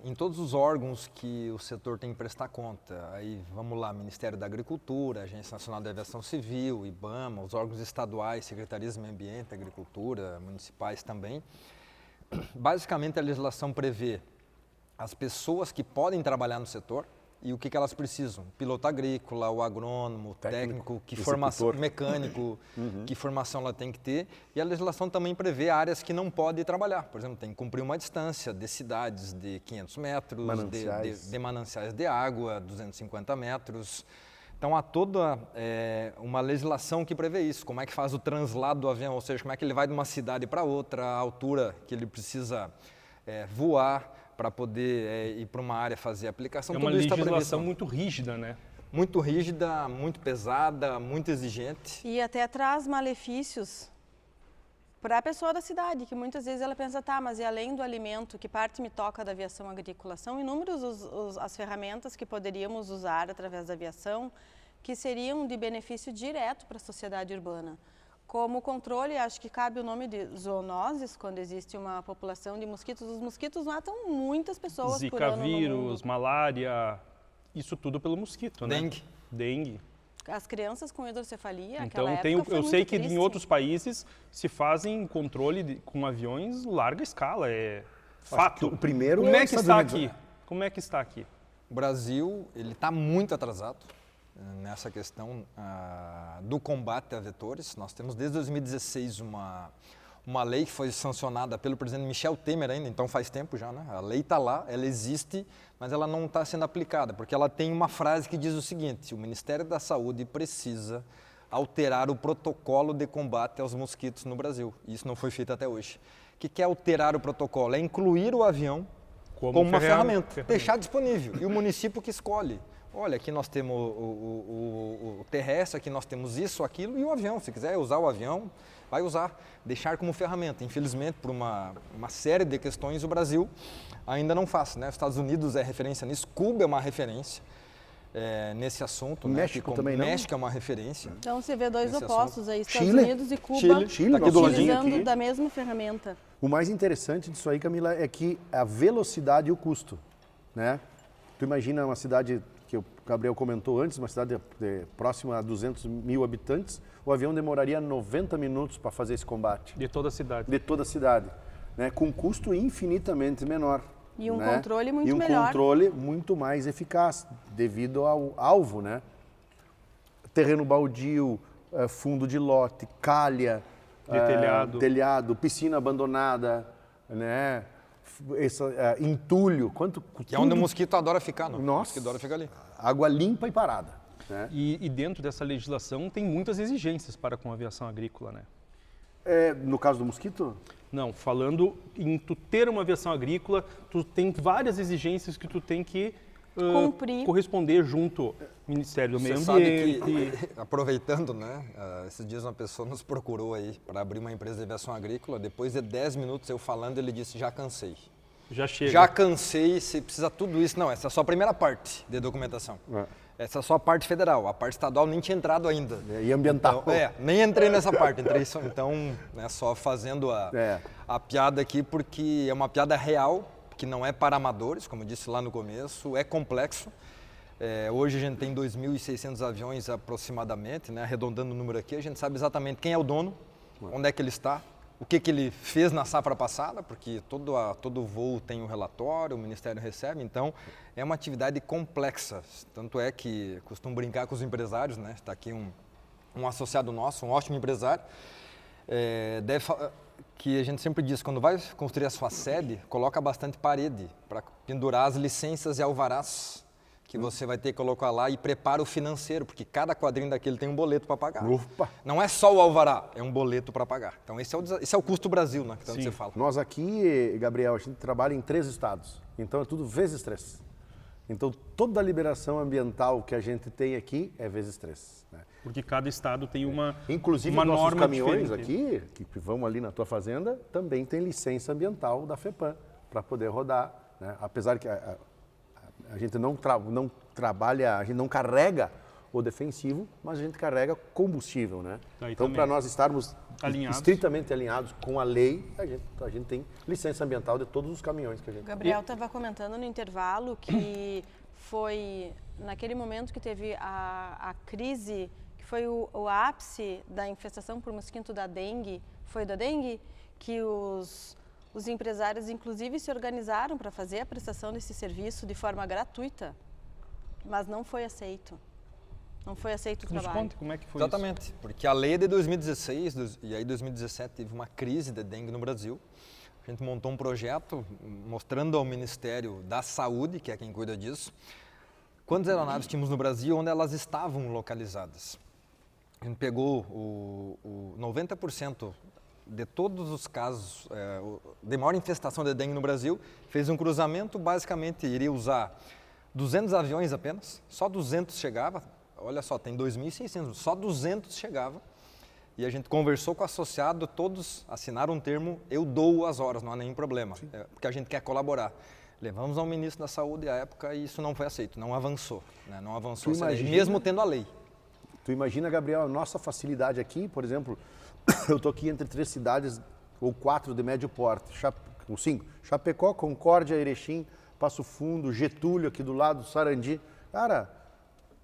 em todos os órgãos que o setor tem que prestar conta. Aí vamos lá, Ministério da Agricultura, Agência Nacional de Aviação Civil, IBAMA, os órgãos estaduais, Secretarias de Meio Ambiente, Agricultura, municipais também. Basicamente a legislação prevê as pessoas que podem trabalhar no setor, e o que elas precisam? Piloto agrícola, o agrônomo, o técnico, que formação, mecânico, que formação ela tem que ter. E a legislação também prevê áreas que não pode trabalhar. Por exemplo, tem que cumprir uma distância de cidades de 500 metros, de mananciais de água, 250 metros. Então, há toda uma legislação que prevê isso. Como é que faz o translado do avião, ou seja, como é que ele vai de uma cidade para outra, a altura que ele precisa voar, para poder ir para uma área fazer a aplicação. É uma Tudo isso legislação muito rígida, né? Muito rígida, muito pesada, muito exigente. E até traz malefícios para a pessoa da cidade, que muitas vezes ela pensa, tá, mas e além do alimento, que parte me toca da aviação agrícola? São inúmeras as ferramentas que poderíamos usar através da aviação, que seriam de benefício direto para a sociedade urbana. Como controle, acho que cabe o nome de zoonoses, quando existe uma população de mosquitos. Os mosquitos matam muitas pessoas por Zika ano no vírus, mundo. malária, isso tudo pelo mosquito, né? Dengue. As crianças com hidrocefalia, Então, aquela época foi eu muito sei que triste. em outros países se fazem controle com aviões larga escala, é fato. O primeiro Como é é os que Estados está Unidos, aqui? né? Como é que está aqui? O Brasil está muito atrasado nessa questão do combate a vetores. Nós temos desde 2016 uma lei que foi sancionada pelo presidente Michel Temer ainda, então faz tempo já, né? A lei está lá, ela existe, mas ela não está sendo aplicada, porque ela tem uma frase que diz o seguinte: o Ministério da Saúde precisa alterar o protocolo de combate aos mosquitos no Brasil. E isso não foi feito até hoje. O que é alterar o protocolo? É incluir o avião como uma ferramenta, deixar disponível. E o município que escolhe. Olha, aqui nós temos o terrestre, aqui nós temos isso, aquilo, e o avião. Se quiser usar o avião, vai usar. Deixar como ferramenta. Infelizmente, por uma série de questões, o Brasil ainda não faz, né? Os Estados Unidos é referência nisso, Cuba é uma referência nesse assunto. México também não? México é uma referência. Então você vê dois Nesse opostos aí, Estados Chile? Unidos e Cuba, Chile, tá aqui do ladinho utilizando aqui. da mesma ferramenta. O mais interessante disso aí, Camila, é que a velocidade e o custo, né? Tu imagina uma cidade que o Gabriel comentou antes, uma cidade próxima a 200 mil habitantes, o avião demoraria 90 minutos para fazer esse combate. De toda a cidade. De toda a cidade, né? Com custo infinitamente menor. E um né? controle muito e um melhor. controle muito mais eficaz, devido ao alvo, né? Terreno baldio, fundo de lote, calha, De telhado, piscina abandonada, né? Entulho, Que é onde o mosquito adora ficar, não? Nossa. O mosquito adora ficar ali. Água limpa e parada. Né? E dentro dessa legislação tem muitas exigências para com a aviação agrícola, né? No caso do mosquito? Não, falando em tu ter uma aviação agrícola, tu tem várias exigências que tu tem que Cumprir. corresponder junto ao Ministério do Meio Você sabe Ambiente. que, aproveitando, né, esses dias uma pessoa nos procurou aí para abrir uma empresa de aviação agrícola. Depois de 10 minutos eu falando, ele disse: já cansei. Já chega. Já cansei, você precisa tudo isso. Não, essa é só a primeira parte de documentação. Essa é só a parte federal. A parte estadual nem tinha entrado ainda. E ambiental. Então, nem entrei nessa parte. Entrei só, então, né, só fazendo a piada aqui, porque é uma piada real, que não é para amadores, como eu disse lá no começo, é complexo. Hoje a gente tem 2.600 aviões aproximadamente, né, arredondando o número aqui. A gente sabe exatamente quem é o dono, onde é que ele está, o que ele fez na safra passada, porque todo voo tem um relatório, o Ministério recebe, então é uma atividade complexa. Tanto é que costumo brincar com os empresários, né? Está aqui um associado nosso, um ótimo empresário, que a gente sempre diz, quando vai construir a sua sede, coloca bastante parede para pendurar as licenças e alvarás que você vai ter que colocar lá e prepara o financeiro, porque cada quadrinho daquele tem um boleto para pagar. Opa. Não é só o alvará, é um boleto para pagar. Então esse é o custo Brasil, né, que tanto você fala. Nós aqui, Gabriel, a gente trabalha em 3 estados, então é tudo vezes 3. Então toda a liberação ambiental que a gente tem aqui é vezes 3. Né? Porque cada estado tem uma Inclusive uma os nossos norma caminhões diferente. aqui, que vão ali na tua fazenda, também tem licença ambiental da FEPAM para poder rodar. Né? Apesar que a gente não trabalha, a gente não carrega o defensivo, mas a gente carrega combustível, né? Então, para nós estarmos estritamente alinhados com a lei, a gente tem licença ambiental de todos os caminhões que a gente... O Gabriel estava comentando no intervalo que foi naquele momento que teve a crise, que foi o ápice da infestação por mosquito da dengue, foi da dengue, que os empresários, inclusive, se organizaram para fazer a prestação desse serviço de forma gratuita, mas não foi aceito. Não foi aceito o trabalho. Nos conte como é que foi Exatamente, porque a lei é de 2016, e aí em 2017 teve uma crise de dengue no Brasil. A gente montou um projeto mostrando ao Ministério da Saúde, que é quem cuida disso, quantas aeronaves tínhamos no Brasil, onde elas estavam localizadas. A gente pegou o 90% de todos os casos de maior infestação de dengue no Brasil, fez um cruzamento, basicamente iria usar 200 aviões apenas, só 200 chegava, olha só, tem 2.600, só 200 chegava, e a gente conversou com o associado, todos assinaram um termo, eu dou as horas, não há nenhum problema, porque a gente quer colaborar. Levamos ao ministro da Saúde à época e isso não foi aceito, não avançou, né? Não avançou, mesmo tendo a lei. Tu imagina, Gabriel, a nossa facilidade aqui, por exemplo, eu estou aqui entre 3 cidades ou 4 de médio porte, ou 5, Chapecó, Concórdia, Erechim, Passo Fundo, Getúlio aqui do lado, Sarandi. Cara,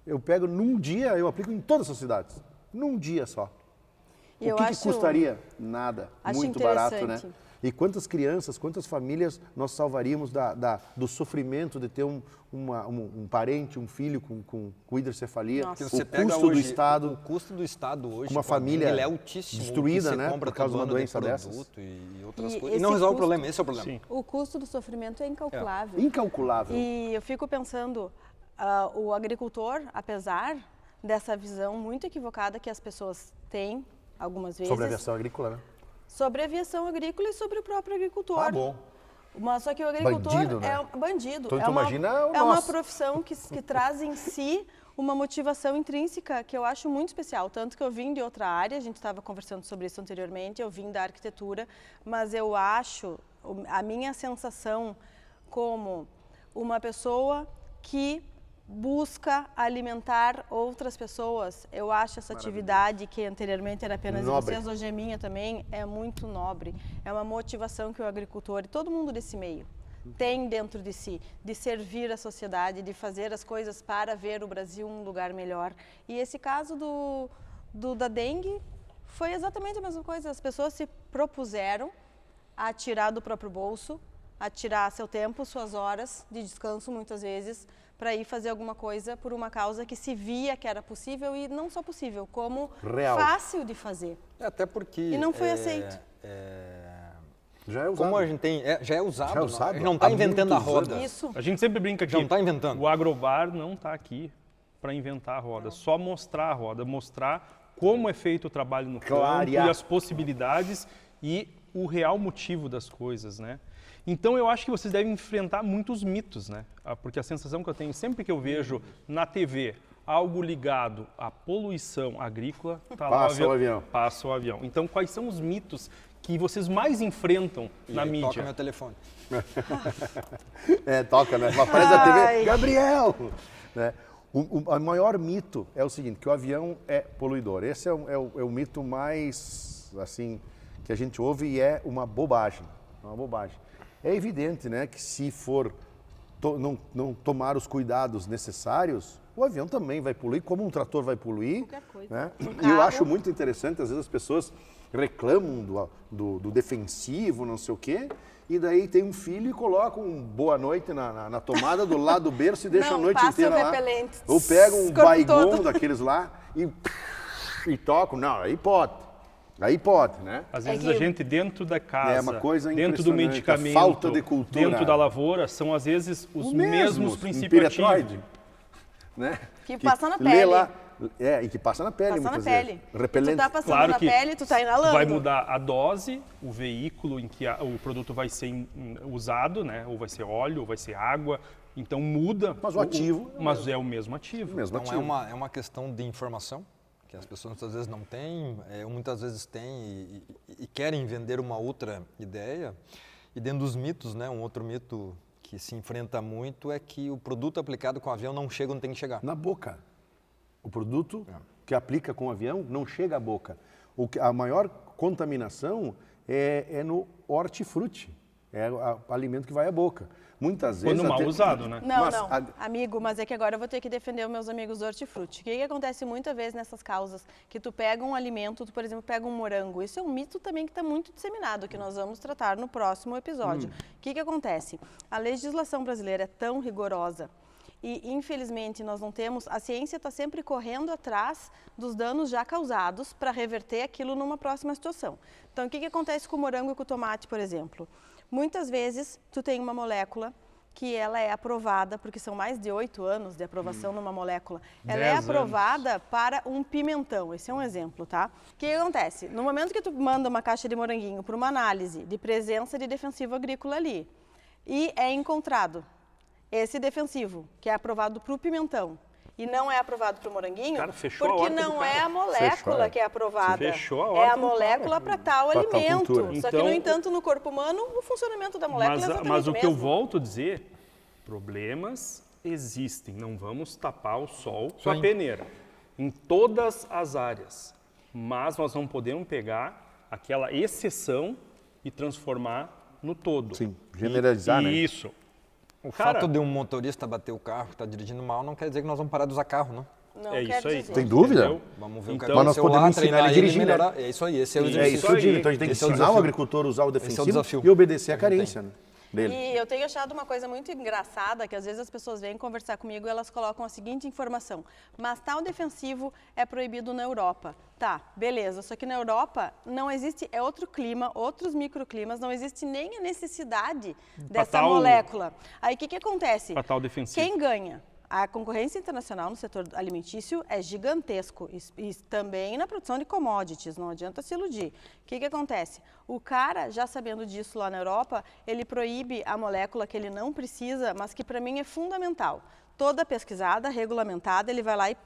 eu pego num dia, eu aplico em todas essas cidades, num dia só. O que custaria? Nada, muito barato, né? E quantas crianças, quantas famílias nós salvaríamos do sofrimento de ter um parente, um filho com hidrocefalia? O custo do Estado hoje, uma família ele é altíssimo, destruída, né, por causa de uma doença dessas. E outras coisas. E não resolve o problema, esse é o problema. Sim. O custo do sofrimento é incalculável. Incalculável. E eu fico pensando, o agricultor, apesar dessa visão muito equivocada que as pessoas têm, algumas vezes... Sobre a aviação agrícola, né? Sobre a aviação agrícola e sobre o próprio agricultor. Ah, bom. Mas só que o agricultor bandido, né? é bandido. Então, imagina o é uma nosso. profissão que traz em si uma motivação intrínseca que eu acho muito especial. Tanto que eu vim de outra área, a gente estava conversando sobre isso anteriormente, eu vim da arquitetura, mas eu acho, a minha sensação como uma pessoa que busca alimentar outras pessoas. Eu acho essa atividade, que anteriormente era apenas de vocês, hoje é minha também, é muito nobre. É uma motivação que o agricultor e todo mundo desse meio tem dentro de si, de servir a sociedade, de fazer as coisas para ver o Brasil um lugar melhor. E esse caso da dengue foi exatamente a mesma coisa. As pessoas se propuseram a tirar do próprio bolso, a tirar seu tempo, suas horas de descanso, muitas vezes, para ir fazer alguma coisa por uma causa que se via que era possível e não só possível, como fácil de fazer. Até porque... E não foi aceito. Já é usado. Como a gente tem... já é usado. Já é usado. A gente não está inventando a roda. Isso. A gente sempre brinca que não está inventando. O Agrobar não está aqui para inventar a roda, só mostrar a roda, mostrar como é feito o trabalho no campo e as possibilidades e o real motivo das coisas, né? Então, eu acho que vocês devem enfrentar muitos mitos, né? Porque a sensação que eu tenho sempre que eu vejo na TV algo ligado à poluição agrícola, tá lá o avião. Passa o avião. Então, quais são os mitos que vocês mais enfrentam na mídia? Toca meu telefone. Toca, né? Aparece na TV, Gabriel! Né? O maior mito é o seguinte, que o avião é poluidor. Esse é o mito mais, assim, que a gente ouve e é uma bobagem. Uma bobagem. É evidente, né, que se for não tomar os cuidados necessários, o avião também vai poluir, como um trator vai poluir. Qualquer coisa. Né? Um E eu carro. acho muito interessante, às vezes as pessoas reclamam do defensivo, não sei o quê, e daí tem um filho e coloca um boa noite na tomada do lado do berço e deixa Não, a noite passa inteira o lá. repelente. Ou pega um Corpo Baygon todo. daqueles lá e toca. Não, aí pode. Aí pode, né? Às É vezes que- a gente dentro da casa, É uma coisa dentro do impressionante, a medicamento, falta de cultura. dentro da lavoura, são às vezes os O mesmos mesmo, princípios ativos. Piretroide, né? Que passa na lê pele. lá, e que passa na pele Passar na muitas pele. vezes. Repelente. Tu tá passando Claro na que pele, tu tá inalando. vai mudar a dose, o veículo em que o produto vai ser usado, né? Ou vai ser óleo, ou vai ser água. Então muda. Mas o ativo Mas é o mesmo ativo. mesmo Então ativo. é uma questão de informação, que as pessoas muitas vezes não têm, ou muitas vezes têm e querem vender uma outra ideia. E dentro dos mitos, né, um outro mito que se enfrenta muito é que o produto aplicado com o avião não chega onde tem que chegar. Na boca. O produto que aplica com o avião não chega à boca. A maior contaminação é no hortifruti. É o alimento que vai à boca. Muitas vezes... Quando mal usado, né? Não, Mas não. Amigo, mas é que agora eu vou ter que defender os meus amigos do hortifruti. O que acontece muitas vezes nessas causas? Que tu pega um alimento, tu, por exemplo, pega um morango. Isso é um mito também que está muito disseminado, que nós vamos tratar no próximo episódio. O que acontece? A legislação brasileira é tão rigorosa e, infelizmente, nós não temos... A ciência está sempre correndo atrás dos danos já causados para reverter aquilo numa próxima situação. Então, o que acontece com o morango e com o tomate, por exemplo? Muitas vezes, tu tem uma molécula que ela é aprovada, porque são mais de 8 anos de aprovação numa molécula, ela é 10 aprovada para um pimentão. Esse é um exemplo, tá? O que acontece? No momento que tu manda uma caixa de moranguinho para uma análise de presença de defensivo agrícola ali, e é encontrado esse defensivo, que é aprovado para o pimentão, e não é aprovado para o moranguinho, Cara, fechou a porque horta do não cara. é a molécula Fechou, é. que é aprovada, Fechou a é horta a do molécula para tal Pra tal alimento. cultura. Só que, Então, no entanto, no corpo humano, o funcionamento da molécula é exatamente Mas o que eu mesmo. volto a dizer, problemas existem. Não vamos tapar o sol com a Sim. peneira. Em todas as áreas. Mas nós não podemos pegar aquela exceção e transformar no todo. Sim, generalizar, né? Isso. O Cara, fato de um motorista bater o carro, estar dirigindo mal, não quer dizer que nós vamos parar de usar carro, né? Não é quer isso aí. dizer. Tem dúvida? Entendeu? Vamos ver o que Então- Mas nós aconteceu lá, podemos ensinar treinar ele a dirigir, e né? melhorar. É isso aí, esse é o Isso É exercício. isso que eu aí. digo. Então a gente tem que Esse é o ensinar o desafio. agricultor a usar o defensivo desafio. e obedecer a Que não carência, né, dele. E eu tenho achado uma coisa muito engraçada, que às vezes as pessoas vêm conversar comigo e elas colocam a seguinte informação: mas tal defensivo é proibido na Europa. Tá, beleza, só que na Europa não existe, é outro clima, outros microclimas, não existe nem a necessidade dessa tal- molécula. Aí o que acontece? Para tal defensivo. Quem ganha? A concorrência internacional no setor alimentício é gigantesco e também na produção de commodities, não adianta se iludir. O que acontece? O cara, já sabendo disso lá na Europa, ele proíbe a molécula que ele não precisa, mas que para mim é fundamental. Toda pesquisada, regulamentada, ele vai lá e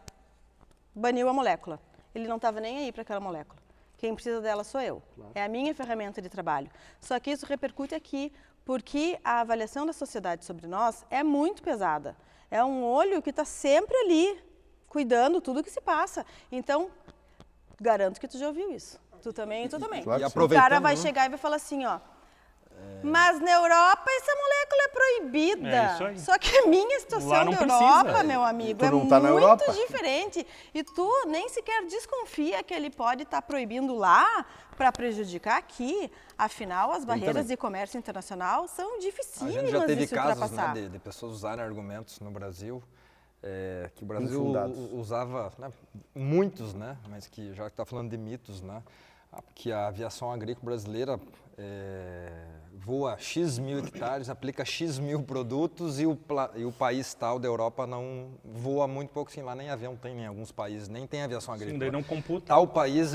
baniu a molécula. Ele não estava nem aí para aquela molécula. Quem precisa dela sou eu. É a minha ferramenta de trabalho. Só que isso repercute aqui, porque a avaliação da sociedade sobre nós é muito pesada. É um olho que está sempre ali, cuidando tudo que se passa. Então, garanto que tu já ouviu isso. Tu também e tu também. Claro que E sim. O cara aproveitando, vai né? chegar e vai falar assim, ó. Mas na Europa essa molécula é proibida. É isso aí. Só que a minha situação Lá não da precisa. Europa, meu amigo, Tu é não tá na muito Europa. diferente. E tu nem sequer desconfia que ele pode estar proibindo lá para prejudicar aqui. Afinal, as barreiras também. de comércio internacional são A dificílimas gente já de teve se casos, ultrapassar. né, de pessoas usarem argumentos no Brasil, que o Brasil Infundados. usava, né, muitos, né, mas que já está falando de mitos, né, que a aviação agrícola brasileira voa X mil hectares, aplica X mil produtos e o país tal da Europa não voa muito pouco, sim, lá nem avião tem em alguns países, nem tem aviação Sim, agrícola. daí não computa. Tal país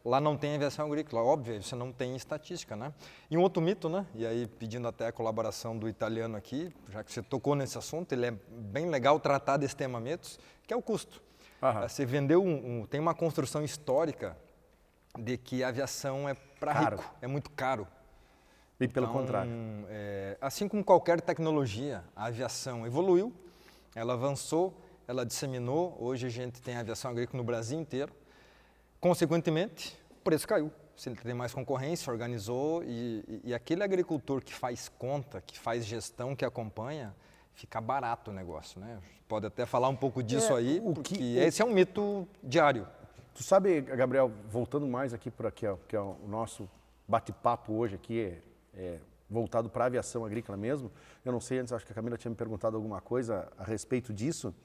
lá não tem aviação agrícola, óbvio, você não tem estatística, né? E um outro mito, né? E aí pedindo até a colaboração do italiano aqui, já que você tocou nesse assunto, ele é bem legal tratar desse tema mitos, que é o custo. Aham. Você vendeu tem uma construção histórica de que a aviação é para Caro. rico, é muito caro. E pelo Então, contrário. assim como qualquer tecnologia, a aviação evoluiu, ela avançou, ela disseminou. Hoje a gente tem aviação agrícola no Brasil inteiro. Consequentemente, o preço caiu. Se ele tem mais concorrência, organizou e aquele agricultor que faz conta, que faz gestão, que acompanha, fica barato o negócio, né? Pode até falar um pouco disso aí, porque que- esse é um mito diário. Tu sabe, Gabriel, voltando mais aqui para aqui, ó, que é o nosso bate-papo hoje aqui, voltado para a aviação agrícola mesmo. Eu não sei, antes acho que a Camila tinha me perguntado alguma coisa a respeito disso,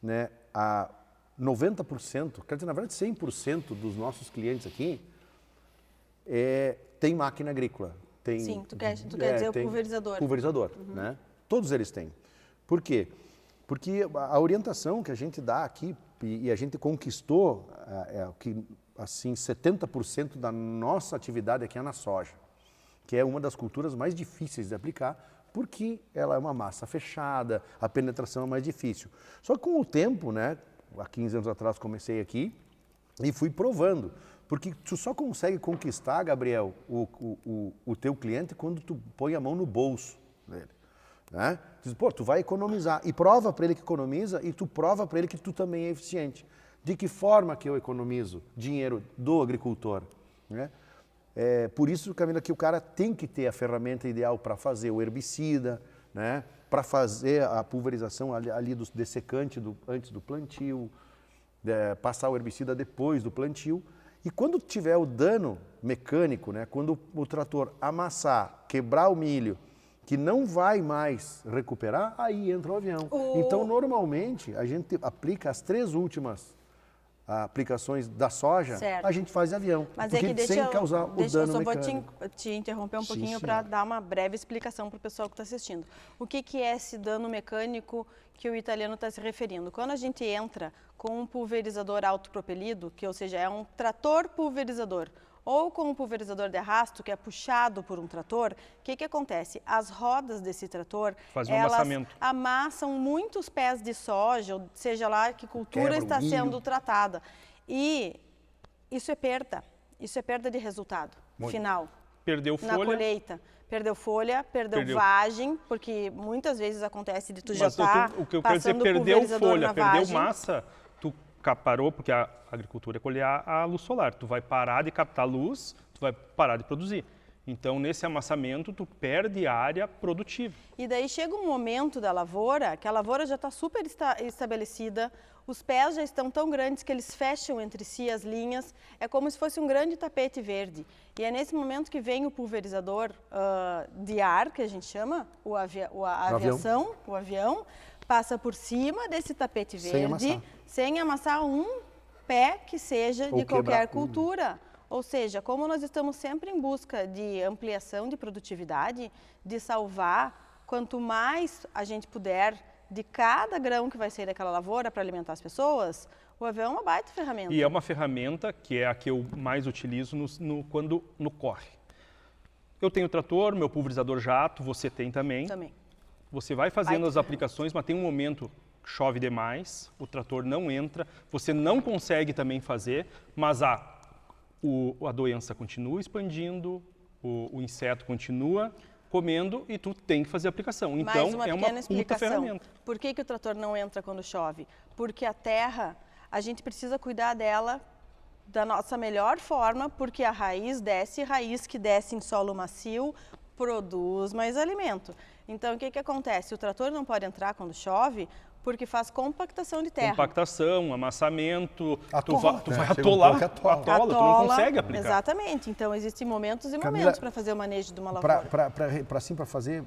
né? A 90%, quer dizer, na verdade 100% dos nossos clientes aqui tem máquina agrícola. Tem, Sim, tu quer dizer o tem pulverizador. Pulverizador, né? Todos eles têm. Por quê? Porque a orientação que a gente dá aqui, e a gente conquistou, que assim, 70% da nossa atividade aqui é na soja, que é uma das culturas mais difíceis de aplicar, porque ela é uma massa fechada, a penetração é mais difícil. Só que com o tempo, né, há 15 anos atrás comecei aqui e fui provando, porque tu só consegue conquistar, Gabriel, o teu cliente quando tu põe a mão no bolso dele. Né? Diz, pô, tu vai economizar e prova para ele que economiza e tu prova para ele que tu também é eficiente. De que forma que eu economizo dinheiro do agricultor? Né? Por isso, Camila, que o cara tem que ter a ferramenta ideal para fazer o herbicida, né? Para fazer a pulverização ali do dessecante antes do plantio, passar o herbicida depois do plantio. E quando tiver o dano mecânico, né? Quando o trator amassar, quebrar o milho, que não vai mais recuperar, aí entra o avião. Então, normalmente, a gente aplica as 3 últimas aplicações da soja, certo. a gente faz avião. Mas porque é que sem causar o dano eu mecânico. vou te interromper um Sim, pouquinho para dar uma breve explicação para o pessoal que está assistindo. O que é esse dano mecânico que o italiano está se referindo? Quando a gente entra com um pulverizador autopropelido, que ou seja, é um trator pulverizador, ou com um pulverizador de arrasto, que é puxado por um trator, o que acontece? As rodas desse trator, Faz um elas amassamento. amassam muitos pés de soja, ou seja lá que cultura Quebra o está milho. sendo tratada. E isso é perda de resultado final. Perdeu Na folha. colheita. Perdeu folha, perdeu Perdeu. vagem, porque muitas vezes acontece de tu já Mas estar o que eu quero dizer, passando perdeu pulverizador folha, na perdeu vagem. massa, tu parou, porque a agricultura é colher a luz solar. Tu vai parar de captar luz, tu vai parar de produzir. Então, nesse amassamento, tu perde área produtiva. E daí chega um momento da lavoura, que a lavoura já está super estabelecida, os pés já estão tão grandes que eles fecham entre si as linhas, é como se fosse um grande tapete verde. E é nesse momento que vem o pulverizador de ar, que a gente chama, o avião, passa por cima desse tapete verde, sem amassar um pé que seja de qualquer cultura. Ou seja, como nós estamos sempre em busca de ampliação de produtividade, de salvar, quanto mais a gente puder de cada grão que vai sair daquela lavoura para alimentar as pessoas, o avião é uma baita ferramenta. E é uma ferramenta que é a que eu mais utilizo quando no corre. Eu tenho trator, meu pulverizador jato, você tem também. Também. Você vai fazendo as aplicações, mas tem um momento que chove demais, o trator não entra, você não consegue também fazer, mas a doença continua expandindo, o inseto continua comendo e tu tem que fazer a aplicação. Então, é uma puta ferramenta. Por que o trator não entra quando chove? Porque a terra, a gente precisa cuidar dela da nossa melhor forma, porque a raiz que desce em solo macio, produz mais alimento. Então, o que acontece? O trator não pode entrar quando chove, porque faz compactação de terra. Compactação, amassamento, Atola, tu né? vai Chega um atolar, pouco, atola. tu não consegue aplicar. Exatamente, então existem momentos e Camila, momentos para fazer o manejo de uma lavoura. Para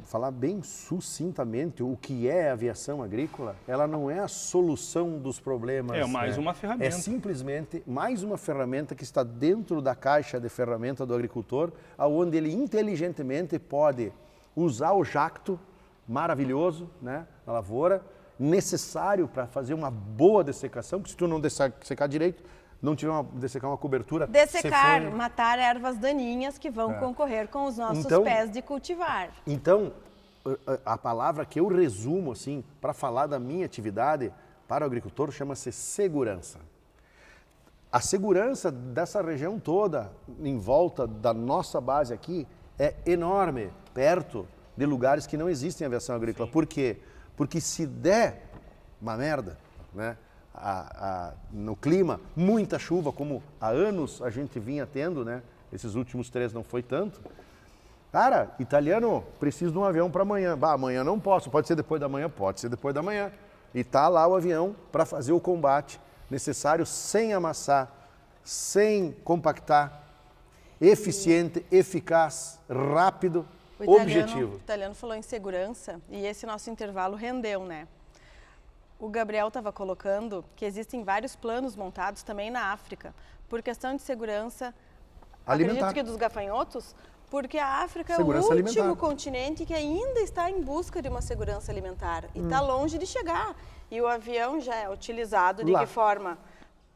falar bem sucintamente o que é a aviação agrícola, ela não é a solução dos problemas. É mais uma ferramenta. É simplesmente mais uma ferramenta que está dentro da caixa de ferramenta do agricultor, onde ele inteligentemente pode usar o jacto maravilhoso, né, na lavoura, necessário para fazer uma boa dessecação, porque se tu não dessecar direito, não tiver dessecar uma cobertura... Matar ervas daninhas que vão concorrer com os nossos pés de cultivar. Então, a palavra que eu resumo assim para falar da minha atividade para o agricultor chama-se segurança. A segurança dessa região toda, em volta da nossa base aqui, é enorme, perto de lugares que não existem aviação agrícola. Sim. Por quê? Porque se der uma merda, né, no clima, muita chuva, como há anos a gente vinha tendo, né, esses últimos 3 não foi tanto, Cara, italiano, preciso de um avião para amanhã. Bah, amanhã não posso, pode ser depois da manhã? Pode ser depois da manhã. E tá lá o avião para fazer o combate necessário sem amassar, sem compactar, eficiente, eficaz, rápido, objetivo. O italiano falou em segurança e esse nosso intervalo rendeu, né? O Gabriel estava colocando que existem vários planos montados também na África, por questão de segurança, Alimentar. acredito que dos gafanhotos, porque a África Segurança é o último alimentar. continente que ainda está em busca de uma segurança alimentar e está longe de chegar. E o avião já é utilizado de Lá. que forma?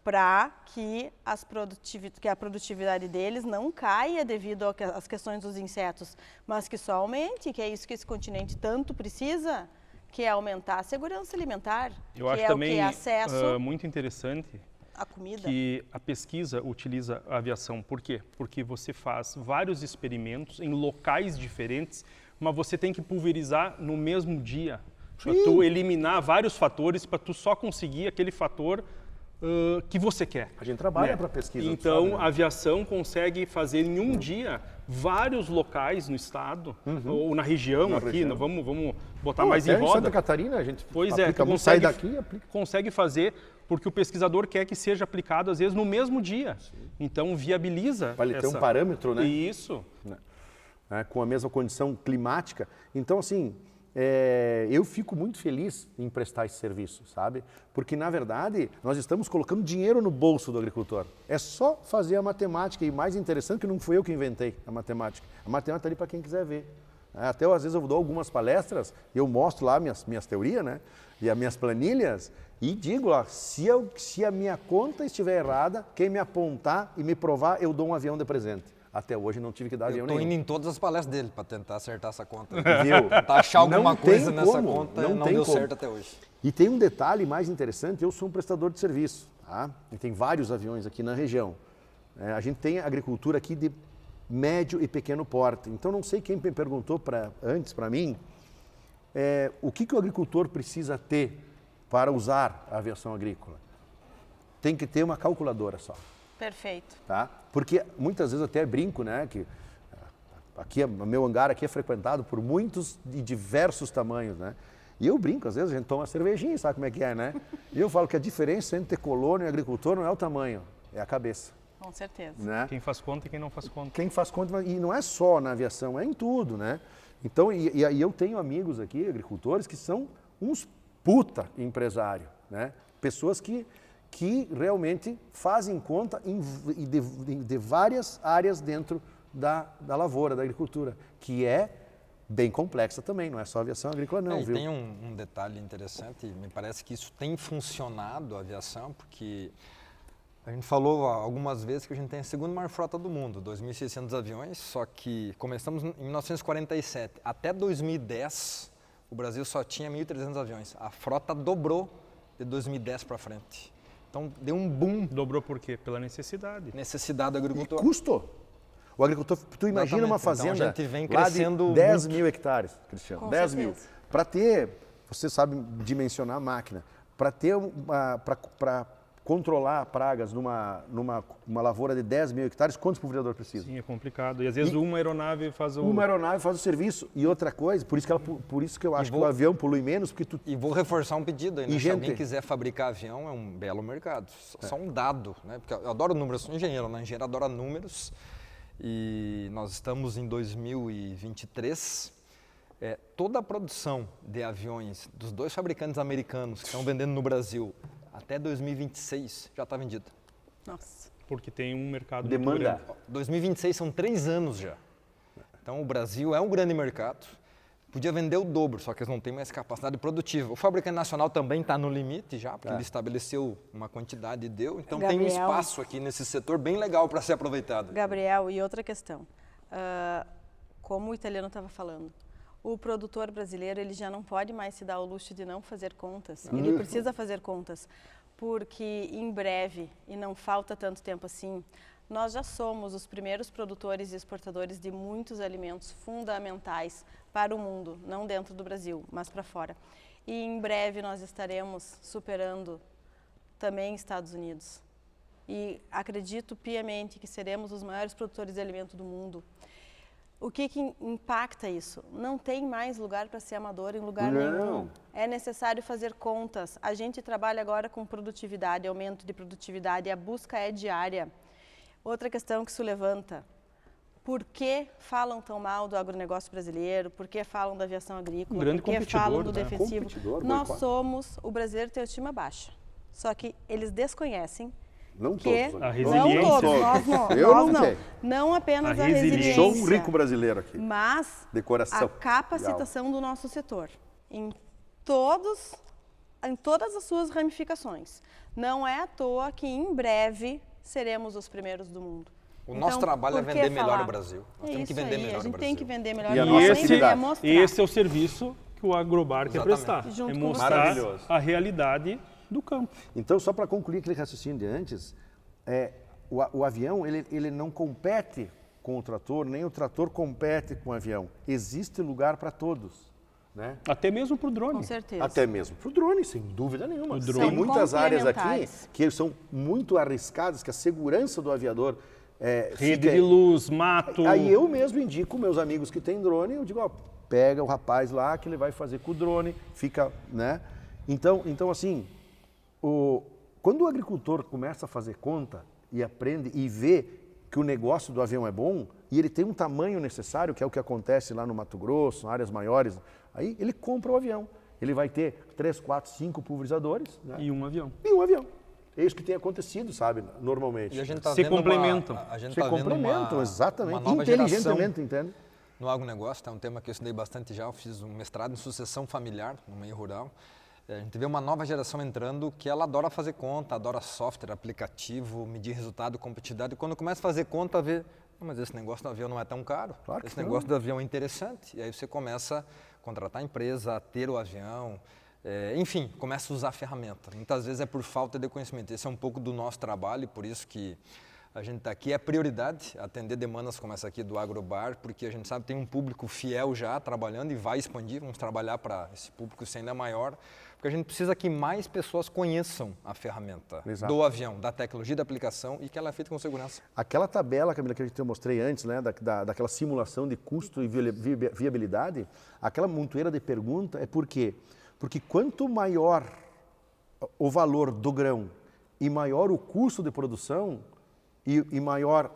Para que a produtividade deles não caia devido às questões dos insetos, mas que só aumente, que é isso que esse continente tanto precisa, que é aumentar a segurança alimentar, Eu que acho é também o que é acesso muito interessante à comida. que a pesquisa utiliza a aviação. Por quê? Porque você faz vários experimentos em locais diferentes, mas você tem que pulverizar no mesmo dia. Para tu eliminar vários fatores, para tu só conseguir aquele fator que você quer. A gente trabalha né? para pesquisa. Então, sabe, né? a aviação consegue fazer em um dia vários locais no estado, ou na região Na aqui, região. né? Vamos botar Pô, mais em até roda. Santa Catarina a gente Pois aplica, tu vamos sair daqui e aplica. consegue fazer porque o pesquisador quer que seja aplicado, às vezes, no mesmo dia. Então, viabiliza Para ele ter um parâmetro, né? Isso. Né, com a mesma condição climática. Então, assim, eu fico muito feliz em prestar esse serviço, sabe? Porque, na verdade, nós estamos colocando dinheiro no bolso do agricultor. É só fazer a matemática. E mais interessante que não fui eu que inventei a matemática. A matemática está ali para quem quiser ver. Até, às vezes, eu dou algumas palestras, eu mostro lá minhas teorias, né? E as minhas planilhas, e digo, ó, se a minha conta estiver errada, quem me apontar e me provar, eu dou um avião de presente. Até hoje não tive que dar avião Eu tô nenhum. indo em todas as palestras dele para tentar acertar essa conta. Viu? Tentar achar alguma Não coisa tem nessa como, conta não e não tem deu como. certo até hoje. E tem um detalhe mais interessante, eu sou um prestador de serviço, tá? E tem vários aviões aqui na região. A gente tem agricultura aqui de médio e pequeno porte. Então, não sei quem me perguntou antes para mim, o que o agricultor precisa ter para usar a aviação agrícola? Tem que ter uma calculadora só. Perfeito. Tá? Porque muitas vezes eu até brinco, né, que aqui, o meu hangar aqui é frequentado por muitos e diversos tamanhos, né? E eu brinco, às vezes a gente toma uma cervejinha, sabe como é que é, né? E eu falo que a diferença entre colônia e agricultor não é o tamanho, é a cabeça, Com certeza. né? Quem faz conta e quem não faz conta. Quem faz conta, e não é só na aviação, é em tudo, né? Então, e aí eu tenho amigos aqui, agricultores, que são uns puta empresário, né? Pessoas que realmente fazem conta de várias áreas dentro da lavoura, da agricultura, que é bem complexa também, não é só aviação agrícola não, E viu? tem um detalhe interessante, me parece que isso tem funcionado, a aviação, porque a gente falou algumas vezes que a gente tem a segunda maior frota do mundo, 2.600 aviões, só que começamos em 1947, até 2010 o Brasil só tinha 1.300 aviões, a frota dobrou de 2010 para frente. Então deu um boom, Dobrou por quê? Pela necessidade. necessidade do E agricultor. custo. O agricultor, tu imagina Exatamente. uma Então, fazenda a gente vem lá crescendo de 10 muito. mil hectares, Cristiano, Com 10 mil. certeza. Para ter, você sabe dimensionar a máquina, para ter para controlar pragas numa lavoura de 10 mil hectares, quantos pulverizador precisa? Sim, é complicado. E às vezes uma aeronave faz o... Uma aeronave faz o serviço. E outra coisa, por isso que eu acho que o avião polui menos, porque tu... E vou reforçar um pedido aí, né? E, Se gente- alguém quiser fabricar avião, é um belo mercado. Só um dado, né? Porque eu adoro números, eu sou engenheiro, né? Engenheiro adora números. E nós estamos em 2023. Toda a produção de aviões dos dois fabricantes americanos que estão vendendo no Brasil até 2026 já está vendida. Nossa. Porque tem um mercado muito Demanda. grande. 2026 são 3 anos já. Então o Brasil é um grande mercado. Podia vender o dobro, só que eles não têm mais capacidade produtiva. O fabricante nacional também está no limite já, porque ele estabeleceu uma quantidade e deu. Então tem um Gabriel. espaço aqui nesse setor bem legal para ser aproveitado. Gabriel, e outra questão. Como o italiano estava falando, o produtor brasileiro ele já não pode mais se dar ao luxo de não fazer contas. Ele precisa fazer contas, porque em breve, e não falta tanto tempo assim, nós já somos os primeiros produtores e exportadores de muitos alimentos fundamentais para o mundo, não dentro do Brasil, mas para fora. E em breve nós estaremos superando também Estados Unidos. E acredito piamente que seremos os maiores produtores de alimento do mundo. O que impacta isso? Não tem mais lugar para ser amador em lugar Não. nenhum. É necessário fazer contas. A gente trabalha agora com produtividade, aumento de produtividade, a busca é diária. Outra questão que se levanta: por que falam tão mal do agronegócio brasileiro? Por que falam da aviação agrícola? Um grande por que competidor, falam do né? defensivo? Competidor, Nós boicote. somos, o brasileiro tem autoestima baixa. Só que eles desconhecem Não que todos. A não resiliência. todos, nós não, Eu nós não não. tenho. Não apenas A a resiliência. resiliência. Sou um rico brasileiro aqui. Mas De coração. a capacitação do nosso setor em todas as suas ramificações. Não é à toa que em breve seremos os primeiros do mundo. O nosso trabalho é por que vender melhor falar? o Brasil. Nós É temos que isso vender aí, melhor a o gente Brasil. tem que vender melhor E a o nossa Brasil, atividade? é mostrar. Esse é o serviço que o Agrobar quer Exatamente. prestar. Junto É com mostrar Maravilhoso. a realidade do campo. Então, só para concluir aquele raciocínio de antes, o avião ele não compete com o trator, nem o trator compete com o avião. Existe lugar para todos, né? Até mesmo para o drone. Com certeza. Até mesmo para o drone, sem dúvida nenhuma. O drone. Tem São muitas áreas aqui complementares. que são muito arriscadas, que a segurança do aviador Rede de luz, mato. Aí eu mesmo indico meus amigos que têm drone, eu digo, ó, pega o rapaz lá que ele vai fazer com o drone, fica, né? Então assim, quando o agricultor começa a fazer conta e aprende e vê que o negócio do avião é bom e ele tem um tamanho necessário, que é o que acontece lá no Mato Grosso, áreas maiores, aí ele compra o avião. Ele vai ter 3, 4, 5 pulverizadores, né? E um avião. E um avião. É isso que tem acontecido, sabe, normalmente. E a gente tá Se vendo complementam. A gente Se tá vendo complementam, uma exatamente, nova geração inteligentemente, entende? no agronegócio, é um tema que eu estudei bastante já, eu fiz um mestrado em sucessão familiar no meio rural. A gente vê uma nova geração entrando que ela adora fazer conta, adora software, aplicativo, medir resultado, competitividade. E quando começa a fazer conta, vê, mas esse negócio do avião não é tão caro, Claro que esse não. negócio do avião é interessante. E aí você começa a contratar a empresa, a ter o avião, enfim, começa a usar a ferramenta. Muitas vezes é por falta de conhecimento. Esse é um pouco do nosso trabalho, e por isso que a gente está aqui. É prioridade atender demandas como essa aqui do Agrobar, porque a gente sabe que tem um público fiel já trabalhando e vai expandir. Vamos trabalhar para esse público ser ainda maior, porque a gente precisa que mais pessoas conheçam a ferramenta Exato. do avião, da tecnologia, da aplicação e que ela é feita com segurança. Aquela tabela, Camila, que eu mostrei antes, né, daquela simulação de custo e viabilidade, aquela montoeira de pergunta é por quê? Porque quanto maior o valor do grão e maior o custo de produção e maior